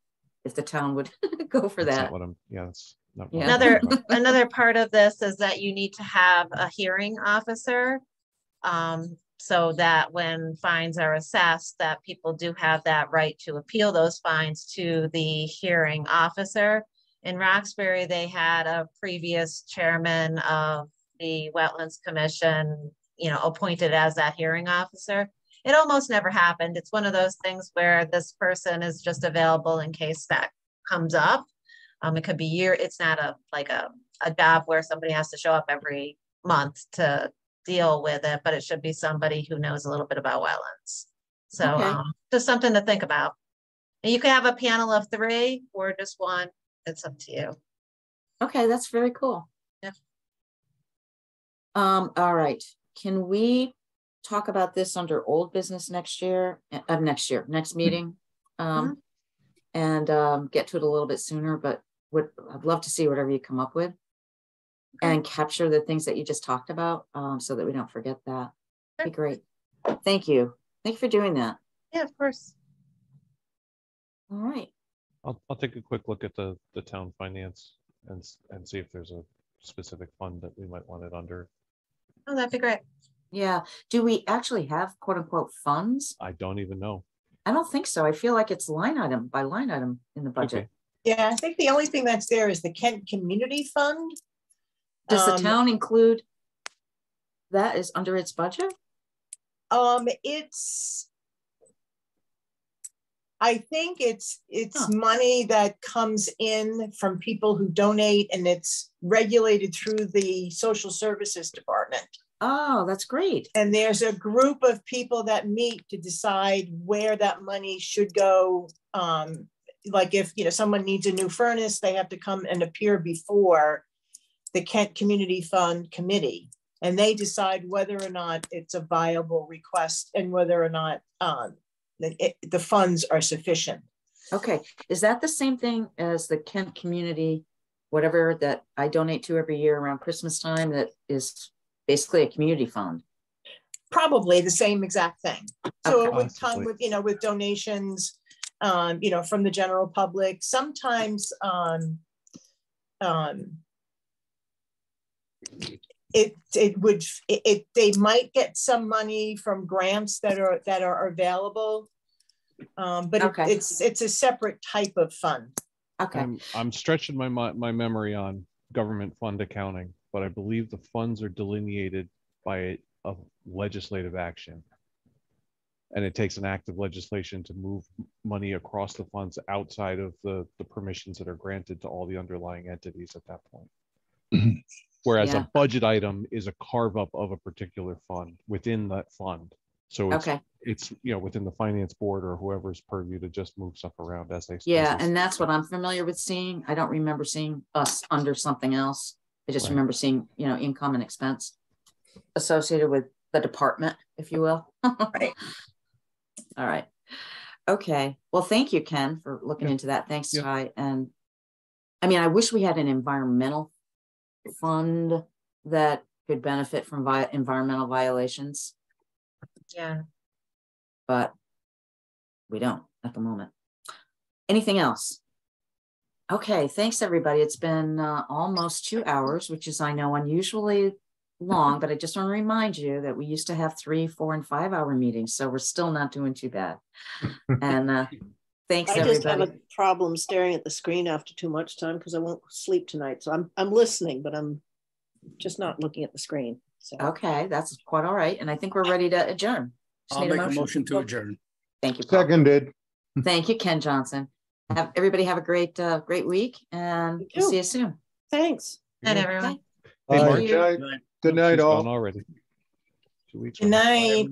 [SPEAKER 1] if the town would go for
[SPEAKER 7] That's
[SPEAKER 1] that.
[SPEAKER 7] not what I'm, yeah, that's not
[SPEAKER 1] Yeah.
[SPEAKER 7] what I'm talking about.
[SPEAKER 2] Another part of this is that you need to have a hearing officer. So that when fines are assessed, that people do have that right to appeal those fines to the hearing officer. In Roxbury, they had a previous chairman of the Wetlands Commission, you know, appointed as that hearing officer. It almost never happened. It's one of those things where this person is just available in case that comes up. It could be it's not a job where somebody has to show up every month to deal with it, but it should be somebody who knows a little bit about wetlands. So
[SPEAKER 1] Okay.
[SPEAKER 2] just something to think about. And you can have a panel of 3 or just 1. It's up to you.
[SPEAKER 1] Okay, that's very cool.
[SPEAKER 2] Yeah.
[SPEAKER 1] All right. Can we talk about this under old business next meeting? And get to it a little bit sooner, but I'd love to see whatever you come up with and capture the things that you just talked about, so that we don't forget that. That'd be great. Thank you. Thank you for doing that.
[SPEAKER 2] Yeah, of course.
[SPEAKER 1] All right.
[SPEAKER 7] I'll take a quick look at the town finance and see if there's a specific fund that we might want it under.
[SPEAKER 2] Oh, that'd be great.
[SPEAKER 1] Yeah. Do we actually have quote unquote funds?
[SPEAKER 7] I don't even know.
[SPEAKER 1] I don't think so. I feel like it's line item by line item in the budget.
[SPEAKER 7] Okay.
[SPEAKER 9] Yeah, I think the only thing that's there is the Kent Community Fund.
[SPEAKER 1] Does the town include that is under its budget?
[SPEAKER 9] I think it's money that comes in from people who donate, and it's regulated through the Social Services Department.
[SPEAKER 1] Oh, that's great.
[SPEAKER 9] And there's a group of people that meet to decide where that money should go. Like if, you know, someone needs a new furnace, they have to come and appear before the Kent Community Fund Committee. And they decide whether or not it's a viable request and whether or not the funds are sufficient.
[SPEAKER 1] Okay. Is that the same thing as the Kent Community, whatever that I donate to every year around Christmas time, that is basically a community fund?
[SPEAKER 9] Probably the same exact thing. So
[SPEAKER 1] Okay.
[SPEAKER 9] it would come with, you know, with donations, you know, from the general public. Sometimes they might get some money from grants that are available, but
[SPEAKER 1] okay.
[SPEAKER 9] it's a separate type of fund.
[SPEAKER 1] Okay.
[SPEAKER 7] I'm stretching my memory on government fund accounting, but I believe the funds are delineated by a legislative action. And it takes an act of legislation to move money across the funds outside of the permissions that are granted to all the underlying entities at that point. Whereas a budget item is a carve up of a particular fund within that fund. So it's you know, within the finance board or whoever's purview to just move stuff around as they.
[SPEAKER 1] Yeah, and that's what I'm familiar with seeing. I don't remember seeing us under something else. I just remember seeing, you know, income and expense associated with the department, if you will.
[SPEAKER 9] Right.
[SPEAKER 1] All right. Okay. Well, thank you, Ken, for looking into that. Thanks, Ty. And I mean, I wish we had an environmental fund that could benefit from environmental violations.
[SPEAKER 2] Yeah.
[SPEAKER 1] But we don't at the moment. Anything else? Okay. Thanks, everybody. It's been almost 2 hours, which is, I know, unusually long, but I just want to remind you that we used to have 3, 4, and 5 hour meetings, so we're still not doing too bad. And thanks,
[SPEAKER 3] I
[SPEAKER 1] everybody.
[SPEAKER 3] just have a problem staring at the screen after too much time because I won't sleep tonight. So I'm listening, but I'm just not looking at the screen. So.
[SPEAKER 1] Okay, that's quite all right. And I think we're ready to adjourn.
[SPEAKER 8] I'll make a motion to adjourn.
[SPEAKER 1] Thank you, Paul.
[SPEAKER 4] Seconded.
[SPEAKER 1] Thank you, Ken Johnson. Everybody have a great great week, and we'll see you soon.
[SPEAKER 3] Thanks.
[SPEAKER 2] And everyone.
[SPEAKER 4] Good night, all.
[SPEAKER 7] Already. 2 weeks.
[SPEAKER 9] Good night.